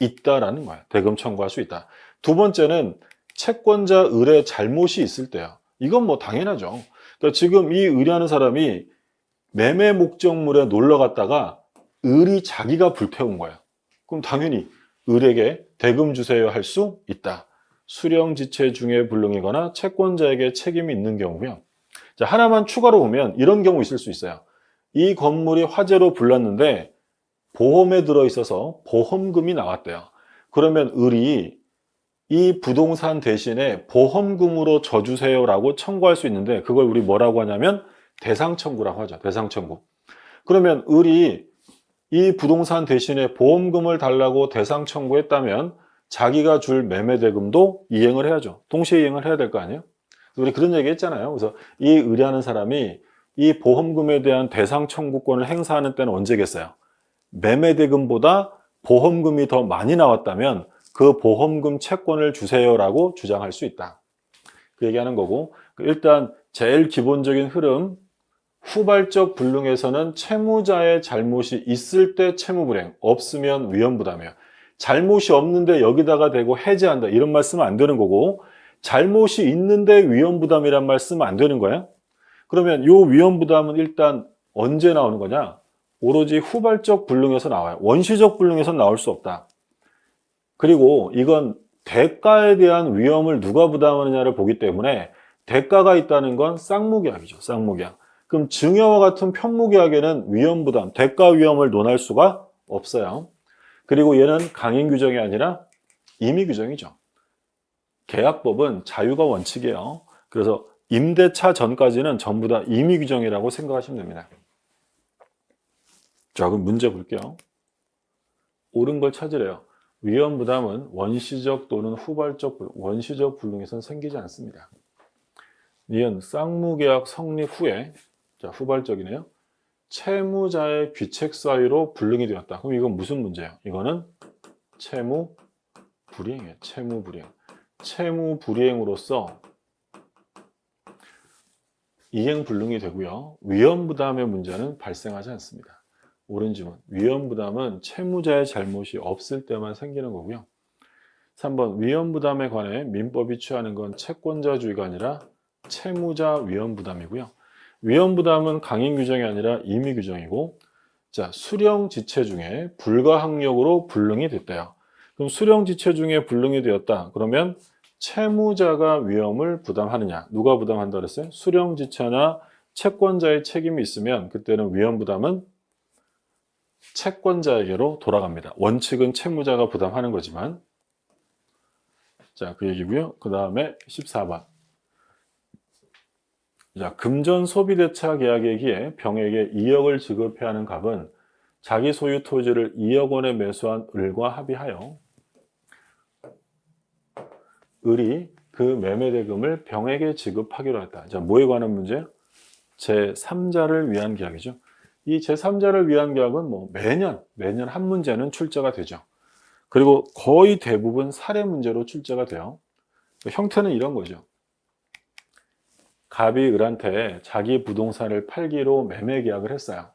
있다라는 거야. 대금 청구할 수 있다. 두 번째는 채권자 을의 잘못이 있을 때야. 이건 뭐 당연하죠. 그러니까 지금 이 의뢰하는 사람이 매매 목적물에 놀러 갔다가 을이 자기가 불태운 거야. 그럼 당연히 을에게 대금 주세요 할 수 있다. 수령지체 중에 불능이거나 채권자에게 책임이 있는 경우고요. 자, 하나만 추가로 보면 이런 경우 있을 수 있어요. 이 건물이 화재로 불났는데 보험에 들어있어서 보험금이 나왔대요. 그러면 을이 이 부동산 대신에 보험금으로 져주세요라고 청구할 수 있는데 그걸 우리 뭐라고 하냐면 대상 청구라고 하죠. 대상 청구. 그러면 을이 이 부동산 대신에 보험금을 달라고 대상 청구했다면 자기가 줄 매매대금도 이행을 해야죠. 동시에 이행을 해야 될 거 아니에요? 우리 그런 얘기 했잖아요. 그래서 이 의뢰하는 사람이 이 보험금에 대한 대상 청구권을 행사하는 때는 언제겠어요? 매매대금보다 보험금이 더 많이 나왔다면 그 보험금 채권을 주세요라고 주장할 수 있다. 그 얘기하는 거고 일단 제일 기본적인 흐름 후발적 불능에서는 채무자의 잘못이 있을 때 채무불행, 없으면 위험부담이에요. 잘못이 없는데 여기다가 대고 해제한다 이런 말 쓰면 안 되는 거고 잘못이 있는데 위험부담이란 말 쓰면 안 되는 거예요. 그러면 이 위험부담은 일단 언제 나오는 거냐? 오로지 후발적 불능에서 나와요. 원시적 불능에서는 나올 수 없다. 그리고 이건 대가에 대한 위험을 누가 부담하느냐를 보기 때문에 대가가 있다는 건 쌍무계약이죠. 쌍무계약. 그럼 증여와 같은 편무계약에는 위험 부담, 대가 위험을 논할 수가 없어요. 그리고 얘는 강행 규정이 아니라 임의 규정이죠. 계약법은 자유가 원칙이에요. 그래서 임대차 전까지는 전부 다 임의 규정이라고 생각하시면 됩니다. 자, 그럼 문제 볼게요. 옳은 걸 찾으래요. 위험 부담은 원시적 또는 후발적 원시적 불능에선 생기지 않습니다. 니은 쌍무계약 성립 후에 자, 후발적이네요. 채무자의 귀책 사유로 불능이 되었다. 그럼 이건 무슨 문제예요? 이거는 채무 불이행이에요. 채무 불이행. 채무 불이행으로서 이행 불능이 되고요. 위험 부담의 문제는 발생하지 않습니다. 옳은 질문. 위험 부담은 채무자의 잘못이 없을 때만 생기는 거고요. 3번 위험 부담에 관해 민법이 취하는 건 채권자주의가 아니라 채무자 위험 부담이고요. 위험 부담은 강행 규정이 아니라 임의 규정이고 자, 수령 지체 중에 불가항력으로 불능이 됐대요. 그럼 수령 지체 중에 불능이 되었다. 그러면 채무자가 위험을 부담하느냐? 누가 부담한다 그랬어요? 수령 지체나 채권자의 책임이 있으면 그때는 위험 부담은 채권자에게로 돌아갑니다. 원칙은 채무자가 부담하는 거지만 자, 그 얘기고요. 그 다음에 14번. 자, 금전 소비대차 계약에 의해 병에게 2억을 지급해야 하는 갑은 자기 소유 토지를 2억 원에 매수한 을과 합의하여 을이 그 매매대금을 병에게 지급하기로 했다. 자, 뭐에 관한 문제? 제3자를 위한 계약이죠. 이 제3자를 위한 계약은 뭐 매년 한 문제는 출제가 되죠. 그리고 거의 대부분 사례 문제로 출제가 돼요. 형태는 이런 거죠. 갑이 을한테 자기 부동산을 팔기로 매매 계약을 했어요.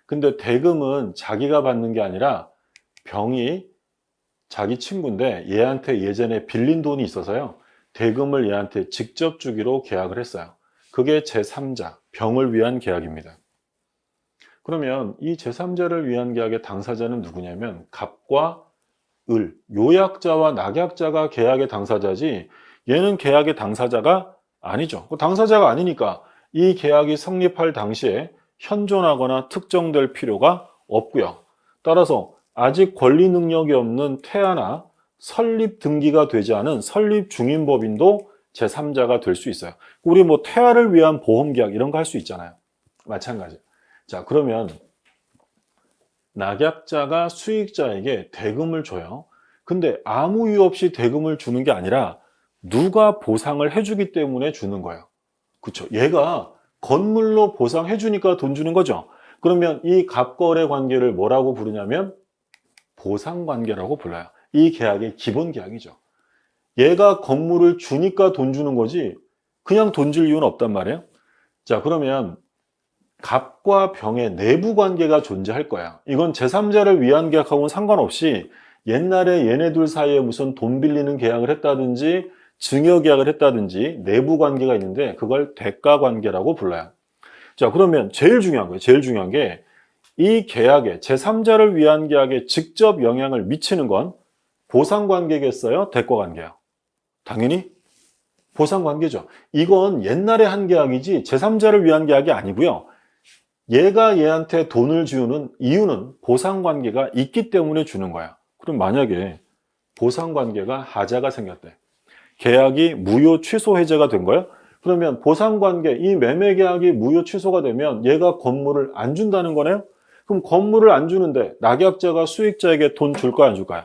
근데 대금은 자기가 받는 게 아니라 병이 자기 친구인데 얘한테 예전에 빌린 돈이 있어서요. 대금을 얘한테 직접 주기로 계약을 했어요. 그게 제3자, 병을 위한 계약입니다. 그러면 이 제3자를 위한 계약의 당사자는 누구냐면 갑과 을, 요약자와 낙약자가 계약의 당사자지 얘는 계약의 당사자가 아니죠. 당사자가 아니니까 이 계약이 성립할 당시에 현존하거나 특정될 필요가 없고요. 따라서 아직 권리 능력이 없는 퇴하나 설립 등기가 되지 않은 설립 중인 법인도 제3자가 될 수 있어요. 우리 뭐 퇴하를 위한 보험계약 이런 거 할 수 있잖아요. 마찬가지. 자, 그러면 낙약자가 수익자에게 대금을 줘요. 근데 아무 이유 없이 대금을 주는 게 아니라 누가 보상을 해주기 때문에 주는 거예요. 그렇죠? 얘가 건물로 보상해 주니까 돈 주는 거죠. 그러면 이 갑거래 관계를 뭐라고 부르냐면 보상관계라고 불러요. 이 계약의 기본 계약이죠. 얘가 건물을 주니까 돈 주는 거지 그냥 돈 줄 이유는 없단 말이에요. 자, 그러면 갑과 병의 내부 관계가 존재할 거야. 이건 제3자를 위한 계약하고는 상관없이 옛날에 얘네 둘 사이에 무슨 돈 빌리는 계약을 했다든지 증여 계약을 했다든지 내부 관계가 있는데 그걸 대가 관계라고 불러요. 자, 그러면 제일 중요한 거예요. 제일 중요한 게 이 계약에 제3자를 위한 계약에 직접 영향을 미치는 건 보상 관계겠어요? 대가 관계요? 당연히 보상 관계죠. 이건 옛날에 한 계약이지 제3자를 위한 계약이 아니고요. 얘가 얘한테 돈을 주는 이유는 보상관계가 있기 때문에 주는 거야. 그럼 만약에 보상관계가 하자가 생겼대. 계약이 무효 취소 해제가 된 거야? 그러면 보상관계, 이 매매 계약이 무효 취소가 되면 얘가 건물을 안 준다는 거네요? 그럼 건물을 안 주는데 낙약자가 수익자에게 돈 줄까요, 안 줄까요?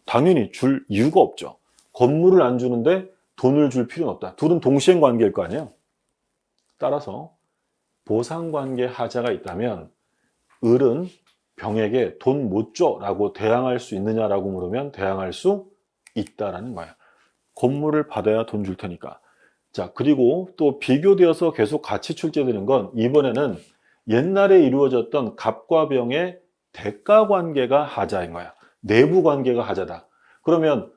당연히 줄 이유가 없죠. 건물을 안 주는데 돈을 줄 필요는 없다. 둘은 동시행 관계일 거 아니에요? 따라서 보상관계 하자가 있다면 을은 병에게 돈 못 줘라고 대항할 수 있느냐라고 물으면 대항할 수 있다라는 거예요. 건물을 받아야 돈 줄 테니까. 자, 그리고 또 비교되어서 계속 같이 출제되는 건 이번에는 옛날에 이루어졌던 갑과 병의 대가 관계가 하자인 거야. 내부 관계가 하자다. 그러면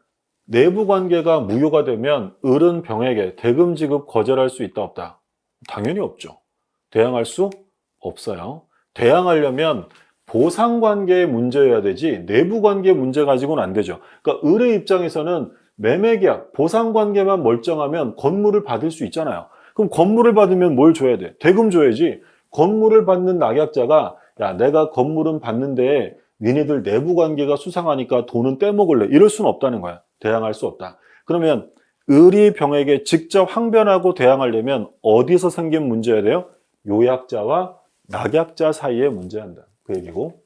내부 관계가 무효가 되면 을은 병에게 대금 지급 거절할 수 있다 없다? 당연히 없죠. 대항할 수 없어요. 대항하려면 보상관계의 문제여야 되지 내부관계 문제 가지고는 안 되죠. 그러니까 을의 입장에서는 매매계약, 보상관계만 멀쩡하면 건물을 받을 수 있잖아요. 그럼 건물을 받으면 뭘 줘야 돼? 대금 줘야지. 건물을 받는 낙약자가 야, 내가 건물은 받는데 니네들 내부관계가 수상하니까 돈은 떼먹을래. 이럴 수는 없다는 거야. 대항할 수 없다. 그러면 을이 병에게 직접 항변하고 대항하려면 어디서 생긴 문제여야 돼요? 요약자와 낙약자 사이에 문제한다. 그 얘기고.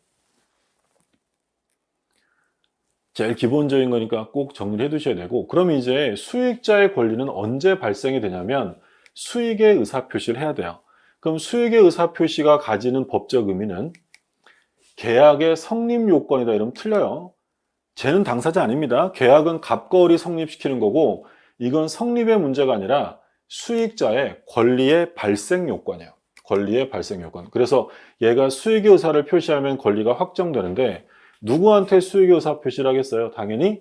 제일 기본적인 거니까 꼭 정리를 해 두셔야 되고, 그럼 이제 수익자의 권리는 언제 발생이 되냐면 수익의 의사표시를 해야 돼요. 그럼 수익의 의사표시가 가지는 법적 의미는 계약의 성립 요건이다 이러면 틀려요. 쟤는 당사자 아닙니다. 계약은 갑거을이 성립시키는 거고 이건 성립의 문제가 아니라 수익자의 권리의 발생 요건이에요. 권리의 발생 요건. 그래서 얘가 수익의 의사를 표시하면 권리가 확정되는데 누구한테 수익의 의사 표시를 하겠어요? 당연히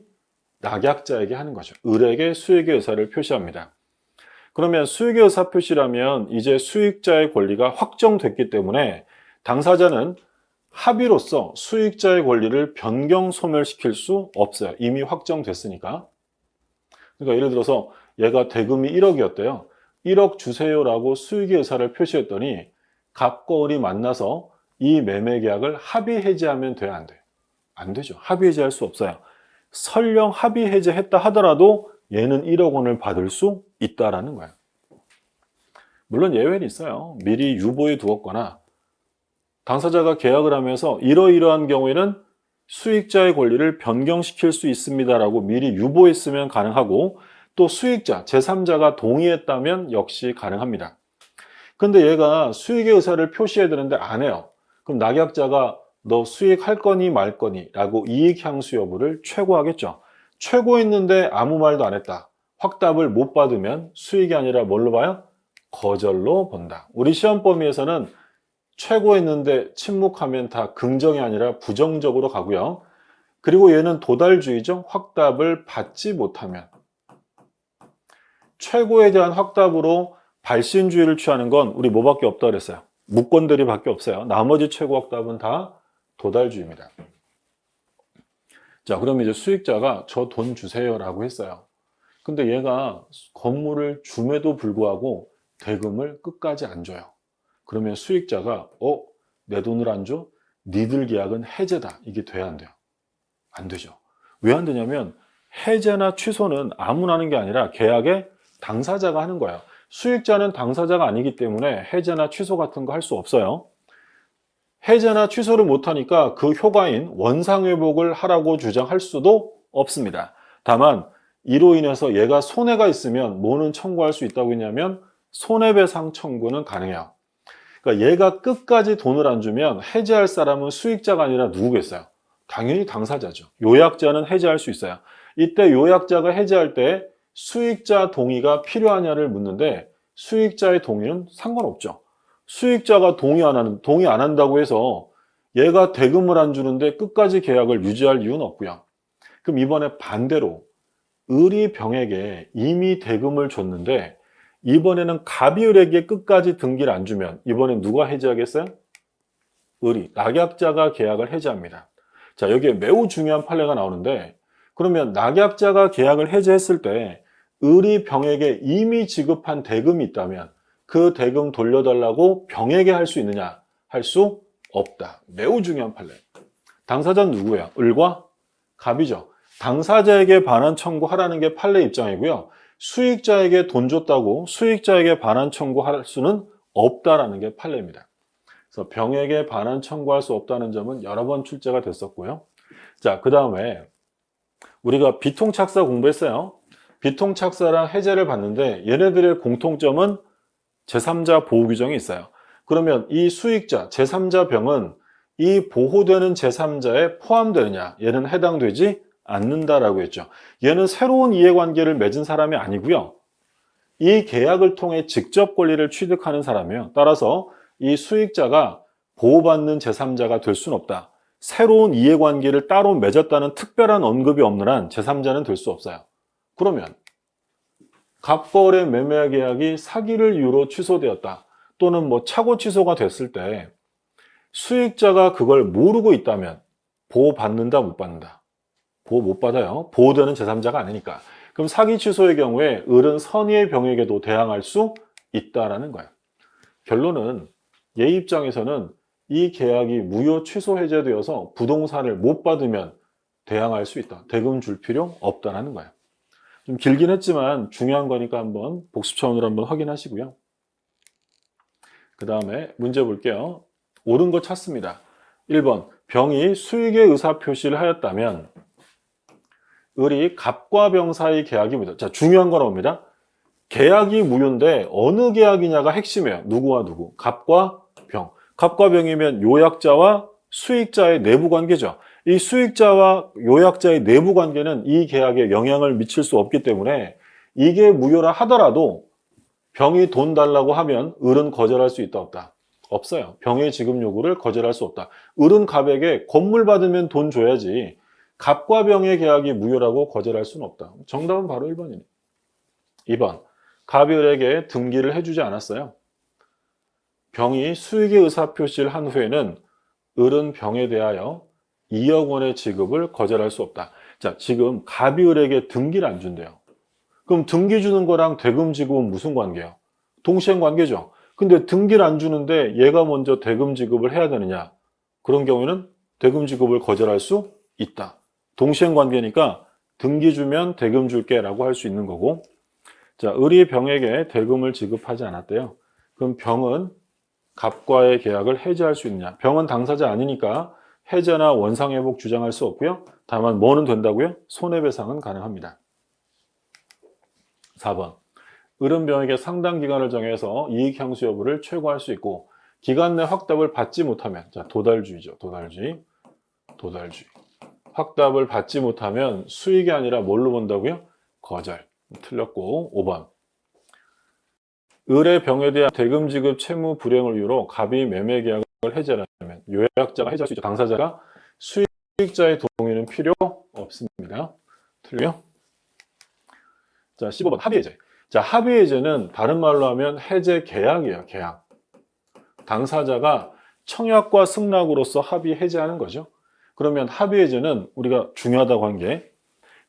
낙약자에게 하는 거죠. 을에게 수익의 의사를 표시합니다. 그러면 수익의 의사 표시라면 이제 수익자의 권리가 확정됐기 때문에 당사자는 합의로서 수익자의 권리를 변경 소멸시킬 수 없어요. 이미 확정됐으니까. 그러니까 예를 들어서 얘가 대금이 1억이었대요. 1억 주세요라고 수익의 의사를 표시했더니 갑과 을이 만나서 이 매매 계약을 합의 해지하면 돼야 안 돼요? 안 되죠. 합의 해지할 수 없어요. 설령 합의 해지했다 하더라도 얘는 1억 원을 받을 수 있다라는 거예요. 물론 예외는 있어요. 미리 유보해 두었거나 당사자가 계약을 하면서 이러이러한 경우에는 수익자의 권리를 변경시킬 수 있습니다라고 미리 유보했으면 가능하고 또 수익자, 제3자가 동의했다면 역시 가능합니다. 근데 얘가 수익의 의사를 표시해야 되는데 안 해요. 그럼 낙약자가 너 수익할 거니 말 거니 라고 이익 향수 여부를 최고하겠죠. 최고했는데 아무 말도 안 했다. 확답을 못 받으면 수익이 아니라 뭘로 봐요? 거절로 본다. 우리 시험 범위에서는 최고했는데 침묵하면 다 긍정이 아니라 부정적으로 가고요. 그리고 얘는 도달주의죠. 확답을 받지 못하면. 최고에 대한 확답으로 발신주의를 취하는 건 우리 뭐밖에 없다 그랬어요? 무권들이 밖에 없어요. 나머지 최고 확답은 다 도달주의입니다. 자, 그럼 이제 수익자가 저 돈 주세요 라고 했어요. 근데 얘가 건물을 줌에도 불구하고 대금을 끝까지 안 줘요. 그러면 수익자가 내 돈을 안 줘? 니들 계약은 해제다. 이게 돼야 안 돼요? 안 되죠. 왜 안 되냐면 해제나 취소는 아무나 하는 게 아니라 계약의 당사자가 하는 거예요. 수익자는 당사자가 아니기 때문에 해제나 취소 같은 거 할 수 없어요. 해제나 취소를 못하니까 그 효과인 원상회복을 하라고 주장할 수도 없습니다. 다만 이로 인해서 얘가 손해가 있으면 뭐는 청구할 수 있다고 했냐면 손해배상 청구는 가능해요. 그러니까 얘가 끝까지 돈을 안 주면 해제할 사람은 수익자가 아니라 누구겠어요? 당연히 당사자죠. 요약자는 해제할 수 있어요. 이때 요약자가 해제할 때 수익자 동의가 필요하냐를 묻는데 수익자의 동의는 상관없죠. 수익자가 동의 안 한다고 해서 얘가 대금을 안 주는데 끝까지 계약을 유지할 이유는 없고요. 그럼 이번에 반대로 을이 병에게 이미 대금을 줬는데 이번에는 갑이 을에게 끝까지 등기를 안 주면 이번엔 누가 해지하겠어요? 을이. 낙약자가 계약을 해지합니다. 자, 여기에 매우 중요한 판례가 나오는데 그러면 낙약자가 계약을 해지했을 때 을이 병에게 이미 지급한 대금이 있다면 그 대금 돌려달라고 병에게 할 수 있느냐? 할 수 없다. 매우 중요한 판례. 당사자는 누구예요? 을과 갑이죠. 당사자에게 반환 청구하라는 게 판례 입장이고요. 수익자에게 돈 줬다고 수익자에게 반환 청구할 수는 없다라는 게 판례입니다. 그래서 병에게 반환 청구할 수 없다는 점은 여러 번 출제가 됐었고요. 자, 그 다음에 우리가 비통착사 공부했어요. 비통착사랑 해제를 봤는데 얘네들의 공통점은 제3자 보호 규정이 있어요. 그러면 이 수익자, 제3자 병은 이 보호되는 제3자에 포함되느냐? 얘는 해당되지 않는다라고 했죠. 얘는 새로운 이해관계를 맺은 사람이 아니고요. 이 계약을 통해 직접 권리를 취득하는 사람이에요. 따라서 이 수익자가 보호받는 제3자가 될 수는 없다. 새로운 이해관계를 따로 맺었다는 특별한 언급이 없는 한 제3자는 될 수 없어요. 그러면 갑거래 매매 계약이 사기를 이유로 취소되었다. 또는 차고 취소가 됐을 때 수익자가 그걸 모르고 있다면 보호받는다, 못 받는다? 보호 못 받아요. 보호되는 제3자가 아니니까. 그럼 사기 취소의 경우에 을은 선의의 병에게도 대항할 수 있다라는 거예요. 결론은 얘 입장에서는 이 계약이 무효 취소 해제되어서 부동산을 못 받으면 대항할 수 있다. 대금 줄 필요 없다라는 거예요. 좀 길긴 했지만 중요한 거니까 한번 복습 차원으로 한번 확인하시고요. 그 다음에 문제 볼게요. 옳은 거 찾습니다. 1번 병이 수익의 의사표시를 하였다면 을이 갑과 병 사이 계약이 무효. 자, 중요한 거 나옵니다. 계약이 무효인데 어느 계약이냐가 핵심이에요. 누구와 누구? 갑과 병. 갑과 병이면 요약자와 수익자의 내부 관계죠. 이 수익자와 요약자의 내부 관계는 이 계약에 영향을 미칠 수 없기 때문에 이게 무효라 하더라도 병이 돈 달라고 하면 을은 거절할 수 있다 없다? 없어요. 병의 지급 요구를 거절할 수 없다. 을은 갑에게 건물 받으면 돈 줘야지 갑과 병의 계약이 무효라고 거절할 수는 없다. 정답은 바로 1번이네. 2번 갑이 을에게 등기를 해주지 않았어요. 병이 수익의 의사표시를 한 후에는 을은 병에 대하여 2억 원의 지급을 거절할 수 없다. 자, 지금 갑이 을에게 등기를 안 준대요. 그럼 등기 주는 거랑 대금 지급은 무슨 관계예요? 동시행 관계죠. 근데 등기를 안 주는데 얘가 먼저 대금 지급을 해야 되느냐? 그런 경우에는 대금 지급을 거절할 수 있다. 동시행 관계니까 등기 주면 대금 줄게 라고 할 수 있는 거고, 자, 을이 병에게 대금을 지급하지 않았대요. 그럼 병은 갑과의 계약을 해지할 수 있느냐? 병은 당사자 아니니까 해제나 원상회복 주장할 수 없고요. 다만 뭐는 된다고요? 손해배상은 가능합니다. 4번 을은 병에게 상당 기간을 정해서 이익 향수 여부를 최고할 수 있고 기간 내 확답을 받지 못하면, 자, 도달주의죠. 도달주의. 확답을 받지 못하면 수익이 아니라 뭘로 본다고요? 거절. 틀렸고 5번. 을의 병에 대한 대금 지급 채무 불이행을 이유로 갑이 매매 계약을 해지하려면 요약자가 해지할 수 있죠. 당사자가 수익자의 동의는 필요 없습니다. 틀려? 자, 15번 합의 해제. 자, 합의 해제는 다른 말로 하면 해제 계약이에요. 계약. 당사자가 청약과 승낙으로서 합의 해제하는 거죠. 그러면 합의 해제는 우리가 중요하다고 한 게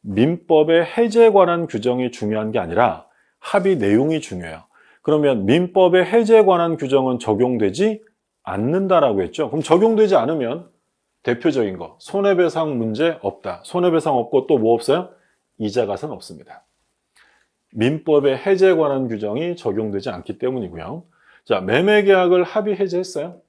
민법의 해제에 관한 규정이 중요한 게 아니라 합의 내용이 중요해요. 그러면 민법의 해제에 관한 규정은 적용되지 않는다라고 했죠. 그럼 적용되지 않으면 대표적인 거 손해배상 문제 없다. 손해배상 없고 또 뭐 없어요? 이자가산 없습니다. 민법의 해제에 관한 규정이 적용되지 않기 때문이고요. 자, 매매계약을 합의 해제했어요.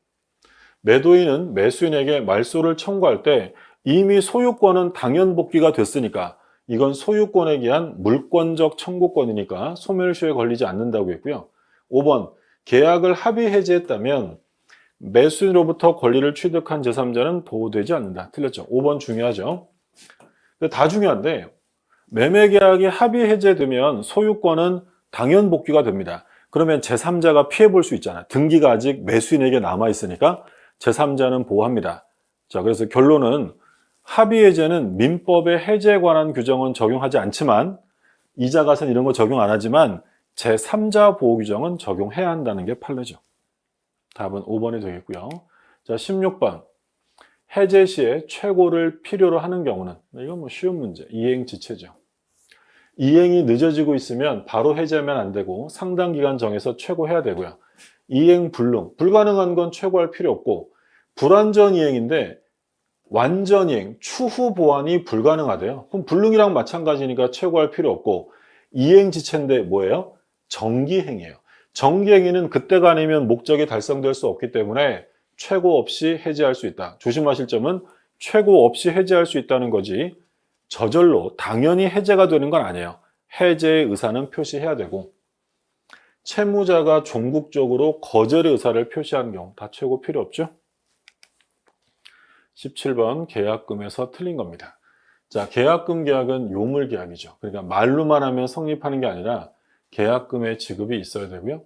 매도인은 매수인에게 말소를 청구할 때 이미 소유권은 당연 복귀가 됐으니까 이건 소유권에 대한 물권적 청구권이니까 소멸시효에 걸리지 않는다고 했고요. 5번, 계약을 합의 해제했다면 매수인으로부터 권리를 취득한 제3자는 보호되지 않는다. 틀렸죠. 5번 중요하죠. 다 중요한데 매매계약이 합의 해제되면 소유권은 당연 복귀가 됩니다. 그러면 제3자가 피해 볼 수 있잖아요. 등기가 아직 매수인에게 남아있으니까 제3자는 보호합니다. 자, 그래서 결론은 합의 해제는 민법의 해제에 관한 규정은 적용하지 않지만 이자가산 이런 거 적용 안 하지만 제3자 보호 규정은 적용해야 한다는 게 판례죠. 답은 5번이 되겠고요. 자, 16번. 해제 시에 최고를 필요로 하는 경우는 이건 뭐 쉬운 문제. 이행지체죠. 이행이 늦어지고 있으면 바로 해제하면 안 되고 상당 기간 정해서 최고해야 되고요. 이행 불능, 불가능한 건 최고할 필요 없고 불완전 이행인데 완전 이행, 추후 보완이 불가능하대요. 그럼 불능이랑 마찬가지니까 최고할 필요 없고 이행지체인데 뭐예요? 정기행위예요. 정기행위는 그때가 아니면 목적이 달성될 수 없기 때문에 최고 없이 해제할 수 있다. 조심하실 점은 최고 없이 해제할 수 있다는 거지 저절로 당연히 해제가 되는 건 아니에요. 해제의 의사는 표시해야 되고 채무자가 종국적으로 거절의 의사를 표시하는 경우 다 최고 필요 없죠. 17번 계약금에서 틀린 겁니다. 자, 계약금 계약은 요물 계약이죠. 그러니까 말로만 하면 성립하는 게 아니라 계약금의 지급이 있어야 되고요.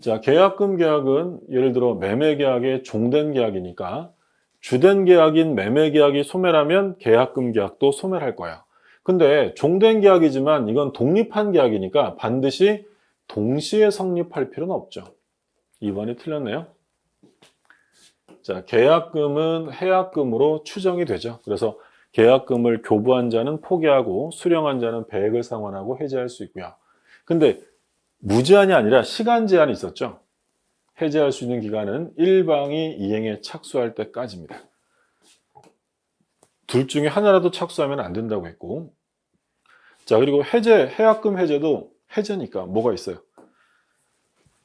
자, 계약금 계약은 예를 들어 매매 계약의 종된 계약이니까 주된 계약인 매매 계약이 소멸하면 계약금 계약도 소멸할 거야. 근데 종된 계약이지만 이건 독립한 계약이니까 반드시 동시에 성립할 필요는 없죠. 2번이 틀렸네요. 자, 계약금은 해약금으로 추정이 되죠. 그래서 계약금을 교부한 자는 포기하고 수령한 자는 배액을 상환하고 해지할 수 있고요. 근데 무제한이 아니라 시간 제한이 있었죠. 해제할 수 있는 기간은 일방이 이행에 착수할 때까지입니다. 둘 중에 하나라도 착수하면 안 된다고 했고, 자, 그리고 해약금 해제도 해제니까 뭐가 있어요?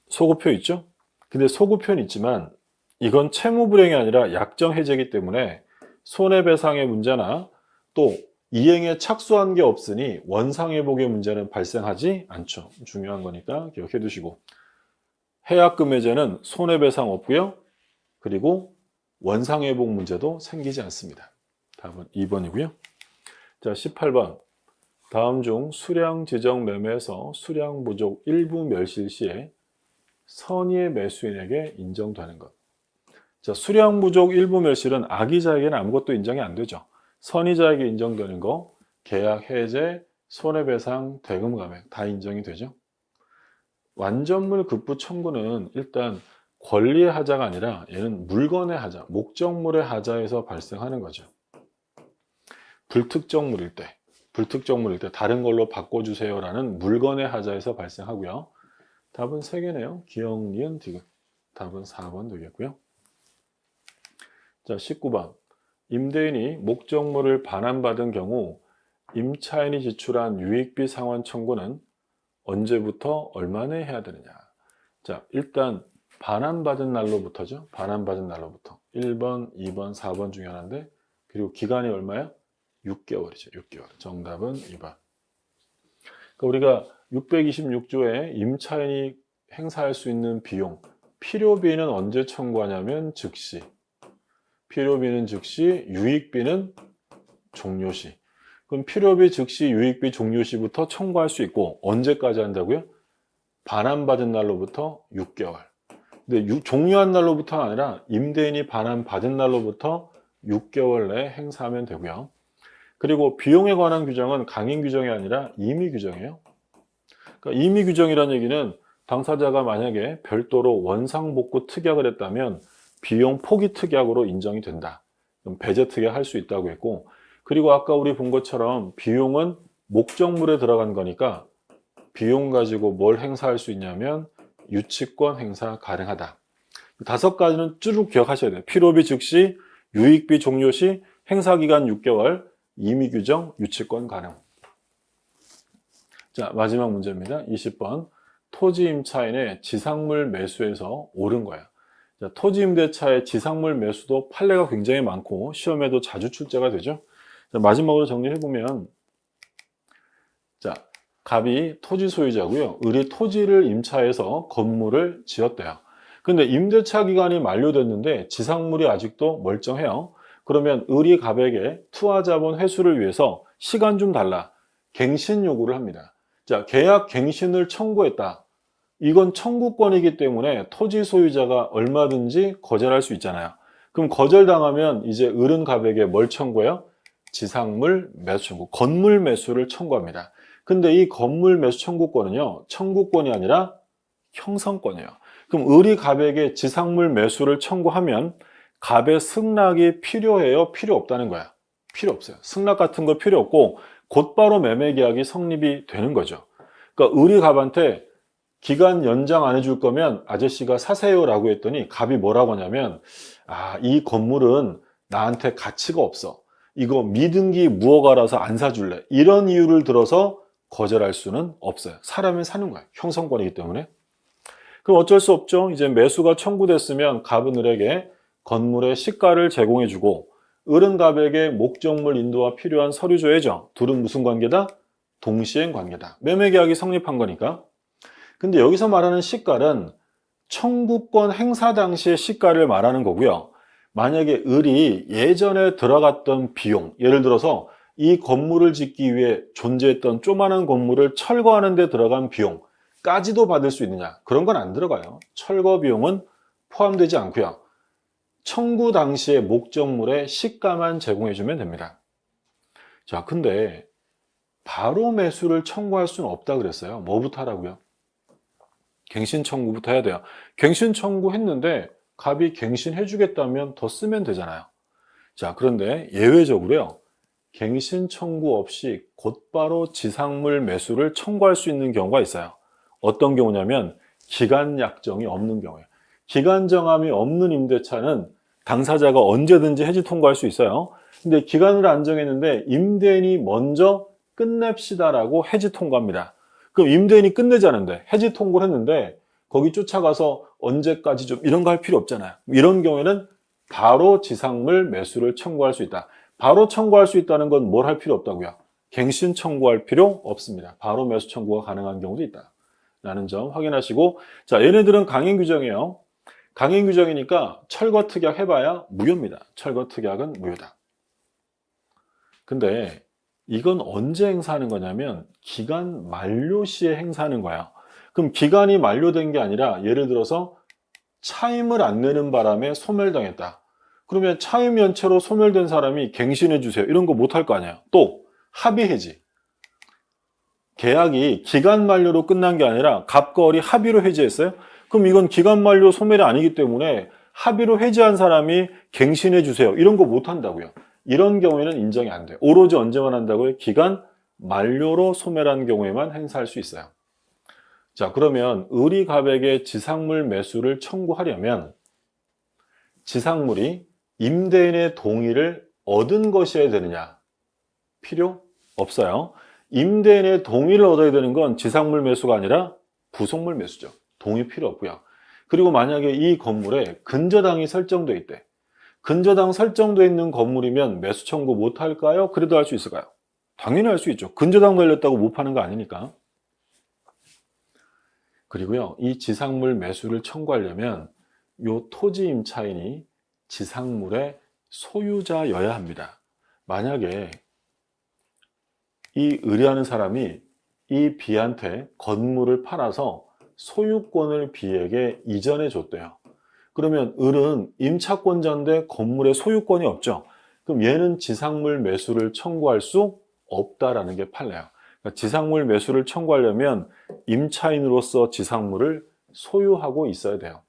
소급표 있죠? 근데 소급표는 있지만 이건 채무불이행이 아니라 약정 해제이기 때문에 손해배상의 문제나 또 이행에 착수한 게 없으니 원상회복의 문제는 발생하지 않죠. 중요한 거니까 기억해 두시고. 해약금 해제는 손해배상 없고요. 그리고 원상회복 문제도 생기지 않습니다. 답은 2번이고요. 자, 18번. 다음 중 수량 지정 매매에서 수량 부족 일부 멸실 시에 선의의 매수인에게 인정되는 것. 자, 수량 부족 일부 멸실은 악의자에게는 아무것도 인정이 안 되죠. 선의자에게 인정되는 거, 계약 해제, 손해배상, 대금 감액 다 인정이 되죠. 완전물 급부 청구는 일단 권리의 하자가 아니라 얘는 물건의 하자, 목적물의 하자에서 발생하는 거죠. 불특정물일 때 다른 걸로 바꿔주세요라는 물건의 하자에서 발생하고요. 답은 3개네요. 기억, 니은, 디귿. 답은 4번 되겠고요. 자, 19번. 임대인이 목적물을 반환받은 경우 임차인이 지출한 유익비 상환 청구는 언제부터 얼마 내에 해야 되느냐. 자, 일단 반환받은 날로부터죠. 반환받은 날로부터. 1번, 2번, 4번 중에 하나인데 그리고 기간이 얼마야? 6개월이죠. 6개월. 정답은 2번. 그러니까 우리가 626조에 임차인이 행사할 수 있는 비용, 필요비는 언제 청구하냐면 즉시. 필요비는 즉시, 유익비는 종료시. 그럼 필요비 즉시 유익비 종료 시부터 청구할 수 있고 언제까지 한다고요? 반환받은 날로부터 6개월. 근데 종료한 날로부터가 아니라 임대인이 반환받은 날로부터 6개월 내에 행사하면 되고요. 그리고 비용에 관한 규정은 강행 규정이 아니라 임의 규정이에요. 그러니까 임의 규정이라는 얘기는 당사자가 만약에 별도로 원상복구 특약을 했다면 비용 포기 특약으로 인정이 된다. 그럼 배제 특약 할 수 있다고 했고, 그리고 아까 우리 본 것처럼 비용은 목적물에 들어간 거니까 비용 가지고 뭘 행사할 수 있냐면 유치권 행사 가능하다. 5가지는 쭉 기억하셔야 돼요. 필요비 즉시, 유익비 종료 시, 행사기간 6개월, 임의 규정, 유치권 가능. 자, 마지막 문제입니다. 20번. 토지 임차인의 지상물 매수에서 옳은 거야. 자, 토지 임대차의 지상물 매수도 판례가 굉장히 많고 시험에도 자주 출제가 되죠. 자, 마지막으로 정리해보면, 자, 갑이 토지 소유자고요. 을이 토지를 임차해서 건물을 지었대요. 근데 임대차 기간이 만료됐는데 지상물이 아직도 멀쩡해요. 그러면 을이 갑에게 투하자본 회수를 위해서 시간 좀 달라. 갱신 요구를 합니다. 자, 계약 갱신을 청구했다. 이건 청구권이기 때문에 토지 소유자가 얼마든지 거절할 수 있잖아요. 그럼 거절당하면 이제 을은 갑에게 뭘 청구해요? 지상물 매수 청구, 건물 매수를 청구합니다. 근데 이 건물 매수 청구권은요, 청구권이 아니라 형성권이에요. 그럼 을이 갑에게 지상물 매수를 청구하면 갑의 승낙이 필요해요? 필요 없다는 거야? 필요 없어요. 승낙 같은 거 필요 없고 곧바로 매매 계약이 성립이 되는 거죠. 그러니까 을이 갑한테 기간 연장 안 해줄 거면 아저씨가 사세요라고 했더니 갑이 뭐라고 하냐면, 이 건물은 나한테 가치가 없어. 이거 미등기 무허가라서 안 사줄래. 이런 이유를 들어서 거절할 수는 없어요. 사람은 사는 거예요. 형성권이기 때문에. 그럼 어쩔 수 없죠. 이제 매수가 청구됐으면 갑은 을에게 건물의 시가를 제공해주고 을은 갑에게 목적물 인도와 필요한 서류 줘야죠. 둘은 무슨 관계다? 동시행 관계다. 매매 계약이 성립한 거니까. 근데 여기서 말하는 시가는 청구권 행사 당시의 시가를 말하는 거고요. 만약에 을이 예전에 들어갔던 비용, 예를 들어서 이 건물을 짓기 위해 존재했던 조그마한 건물을 철거하는 데 들어간 비용까지도 받을 수 있느냐? 그런 건 안 들어가요. 철거 비용은 포함되지 않고요. 청구 당시의 목적물의 시가만 제공해주면 됩니다. 자, 근데 바로 매수를 청구할 수는 없다 그랬어요. 뭐부터 하라고요? 갱신 청구부터 해야 돼요. 갱신 청구했는데 갑이 갱신해 주겠다면 더 쓰면 되잖아요. 자, 그런데 예외적으로요. 갱신 청구 없이 곧바로 지상물 매수를 청구할 수 있는 경우가 있어요. 어떤 경우냐면 기간 약정이 없는 경우예요. 기간 정함이 없는 임대차는 당사자가 언제든지 해지 통과할 수 있어요. 근데 기간을 안 정했는데 임대인이 먼저 끝냅시다라고 해지 통과합니다. 그럼 임대인이 끝내지 않은데 해지 통고를 했는데 거기 쫓아가서 언제까지 좀 이런 거 할 필요 없잖아요. 이런 경우에는 바로 지상물 매수를 청구할 수 있다. 바로 청구할 수 있다는 건 뭘 할 필요 없다고요? 갱신 청구할 필요 없습니다. 바로 매수 청구가 가능한 경우도 있다. 라는 점 확인하시고, 자, 얘네들은 강행 규정이에요. 강행 규정이니까 철거 특약 해봐야 무효입니다. 철거 특약은 무효다. 근데 이건 언제 행사하는 거냐면 기간 만료 시에 행사하는 거야. 그럼 기간이 만료된 게 아니라 예를 들어서 차임을 안 내는 바람에 소멸당했다. 그러면 차임 연체로 소멸된 사람이 갱신해 주세요. 이런 거 못 할 거 아니야. 또 합의 해지. 계약이 기간 만료로 끝난 게 아니라 갑과 을이 합의로 해지했어요. 그럼 이건 기간 만료 소멸이 아니기 때문에 합의로 해지한 사람이 갱신해 주세요. 이런 거 못 한다고요. 이런 경우에는 인정이 안 돼요. 오로지 언제만 한다고요? 기간 만료로 소멸한 경우에만 행사할 수 있어요. 자, 그러면 을이 갑에게 지상물 매수를 청구하려면 지상물이 임대인의 동의를 얻은 것이어야 되느냐? 필요 없어요. 임대인의 동의를 얻어야 되는 건 지상물 매수가 아니라 부속물 매수죠. 동의 필요 없고요. 그리고 만약에 이 건물에 근저당이 설정돼 있대. 근저당 설정돼 있는 건물이면 매수 청구 못 할까요? 그래도 할 수 있을까요? 당연히 할 수 있죠. 근저당 걸렸다고 못 파는 거 아니니까. 그리고요, 이 지상물 매수를 청구하려면 이 토지 임차인이 지상물의 소유자여야 합니다. 만약에 이 을이라는 사람이 이 B한테 건물을 팔아서 소유권을 B에게 이전해 줬대요. 그러면 을은 임차권자인데 건물의 소유권이 없죠. 그럼 얘는 지상물 매수를 청구할 수 없다라는 게 판례예요. 그러니까 지상물 매수를 청구하려면 임차인으로서 지상물을 소유하고 있어야 돼요.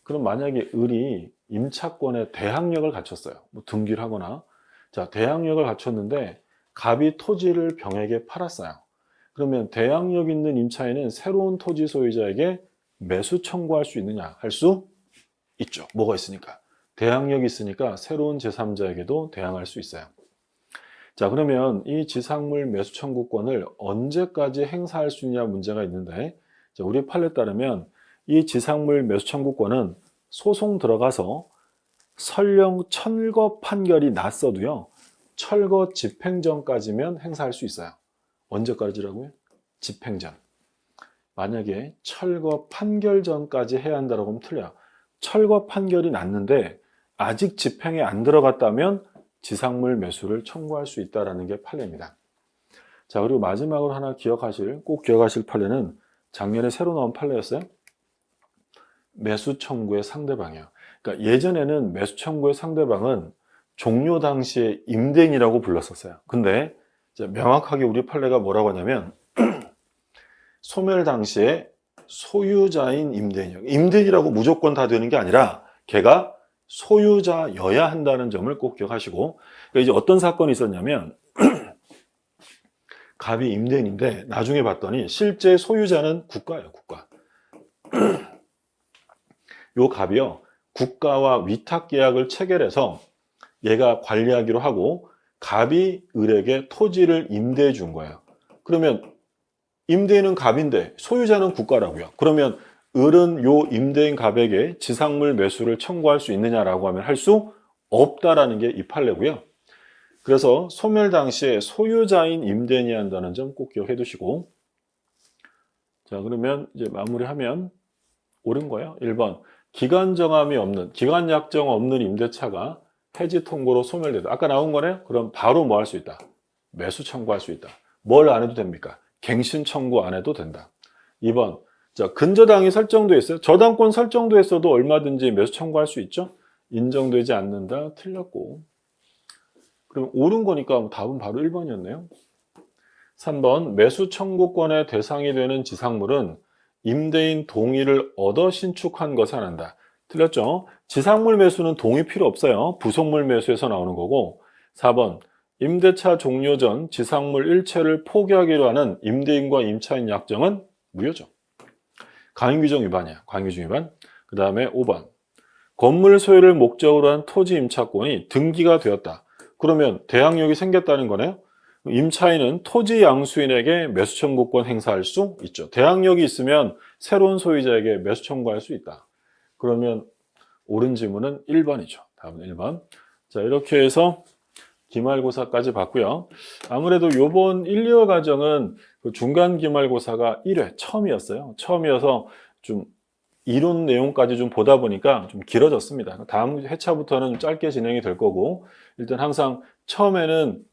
그럼 만약에 을이 임차권에 대항력을 갖췄어요. 뭐 등기를 하거나. 자, 대항력을 갖췄는데 갑이 토지를 병에게 팔았어요. 그러면 대항력 있는 임차인은 새로운 토지 소유자에게 매수 청구할 수 있느냐? 할 수 있죠. 뭐가 있으니까. 대항력이 있으니까 새로운 제3자에게도 대항할 수 있어요. 자, 그러면 이 지상물 매수 청구권을 언제까지 행사할 수 있냐 문제가 있는데, 자, 우리 판례에 따르면 이 지상물 매수 청구권은 소송 들어가서 설령 철거 판결이 났어도요, 철거 집행전까지면 행사할 수 있어요. 언제까지라고요? 집행전. 만약에 철거 판결 전까지 해야 한다고 하면 틀려요. 철거 판결이 났는데 아직 집행에 안 들어갔다면 지상물 매수를 청구할 수 있다는 게 판례입니다. 자, 그리고 마지막으로 하나 꼭 기억하실 판례는 작년에 새로 나온 판례였어요. 매수 청구의 상대방이에요. 그러니까 예전에는 매수 청구의 상대방은 종료 당시에 임대인이라고 불렀었어요. 근데 이제 명확하게 우리 판례가 뭐라고 하냐면 소멸 당시에 소유자인 임대인이요. 임대인이라고 무조건 다 되는 게 아니라 걔가 소유자여야 한다는 점을 꼭 기억하시고, 그러니까 이제 어떤 사건이 있었냐면 갑이 임대인인데 나중에 봤더니 실제 소유자는 국가예요. 국가. 요 갑이요, 국가와 위탁 계약을 체결해서 얘가 관리하기로 하고 갑이 을에게 토지를 임대해 준 거예요. 그러면 임대인은 갑인데 소유자는 국가라고요. 그러면 을은 요 임대인 갑에게 지상물 매수를 청구할 수 있느냐라고 하면 할 수 없다라는 게 이 판례고요. 그래서 소멸 당시에 소유자인 임대인이 한다는 점 꼭 기억해 두시고, 자, 그러면 이제 마무리하면 옳은 거예요. 1번. 기간 약정 없는 임대차가 해지 통고로 소멸되다. 아까 나온 거네요. 그럼 바로 뭐 할 수 있다? 매수 청구할 수 있다. 뭘 안 해도 됩니까? 갱신 청구 안 해도 된다. 2번. 자, 근저당이 설정돼 있어요. 저당권 설정돼 있어도 얼마든지 매수 청구할 수 있죠? 인정되지 않는다. 틀렸고. 그럼 옳은 거니까 답은 바로 1번이었네요. 3번. 매수 청구권의 대상이 되는 지상물은 임대인 동의를 얻어 신축한 것에 한한다. 틀렸죠? 지상물 매수는 동의 필요 없어요. 부속물 매수에서 나오는 거고. 4번. 임대차 종료 전 지상물 일체를 포기하기로 하는 임대인과 임차인 약정은 무효죠. 강행규정 위반이야. 강행규정 위반. 그 다음에 5번. 건물 소유를 목적으로 한 토지 임차권이 등기가 되었다. 그러면 대항력이 생겼다는 거네요. 임차인은 토지 양수인에게 매수 청구권 행사할 수 있죠. 대항력이 있으면 새로운 소유자에게 매수 청구할 수 있다. 그러면 옳은 지문은 1번이죠. 답은 1번. 자, 이렇게 해서 기말고사까지 봤고요. 아무래도 요번 1, 2월 과정은 그 중간 기말고사가 1회 처음이었어요. 처음이어서 좀 이론 내용까지 좀 보다 보니까 좀 길어졌습니다. 다음 회차부터는 좀 짧게 진행이 될 거고, 일단 항상 처음에는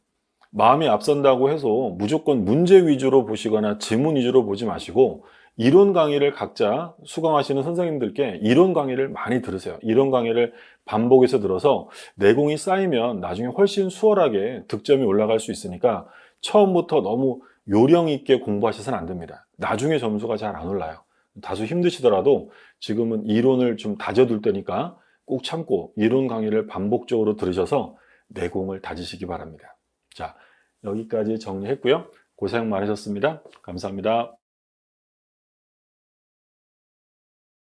마음이 앞선다고 해서 무조건 문제 위주로 보시거나 지문 위주로 보지 마시고 이론 강의를 각자 수강하시는 선생님들께 이론 강의를 많이 들으세요. 이론 강의를 반복해서 들어서 내공이 쌓이면 나중에 훨씬 수월하게 득점이 올라갈 수 있으니까 처음부터 너무 요령 있게 공부하셔서는 안 됩니다. 나중에 점수가 잘 안 올라요. 다소 힘드시더라도 지금은 이론을 좀 다져둘 때니까 꼭 참고 이론 강의를 반복적으로 들으셔서 내공을 다지시기 바랍니다. 자, 여기까지 정리했고요. 고생 많으셨습니다. 감사합니다.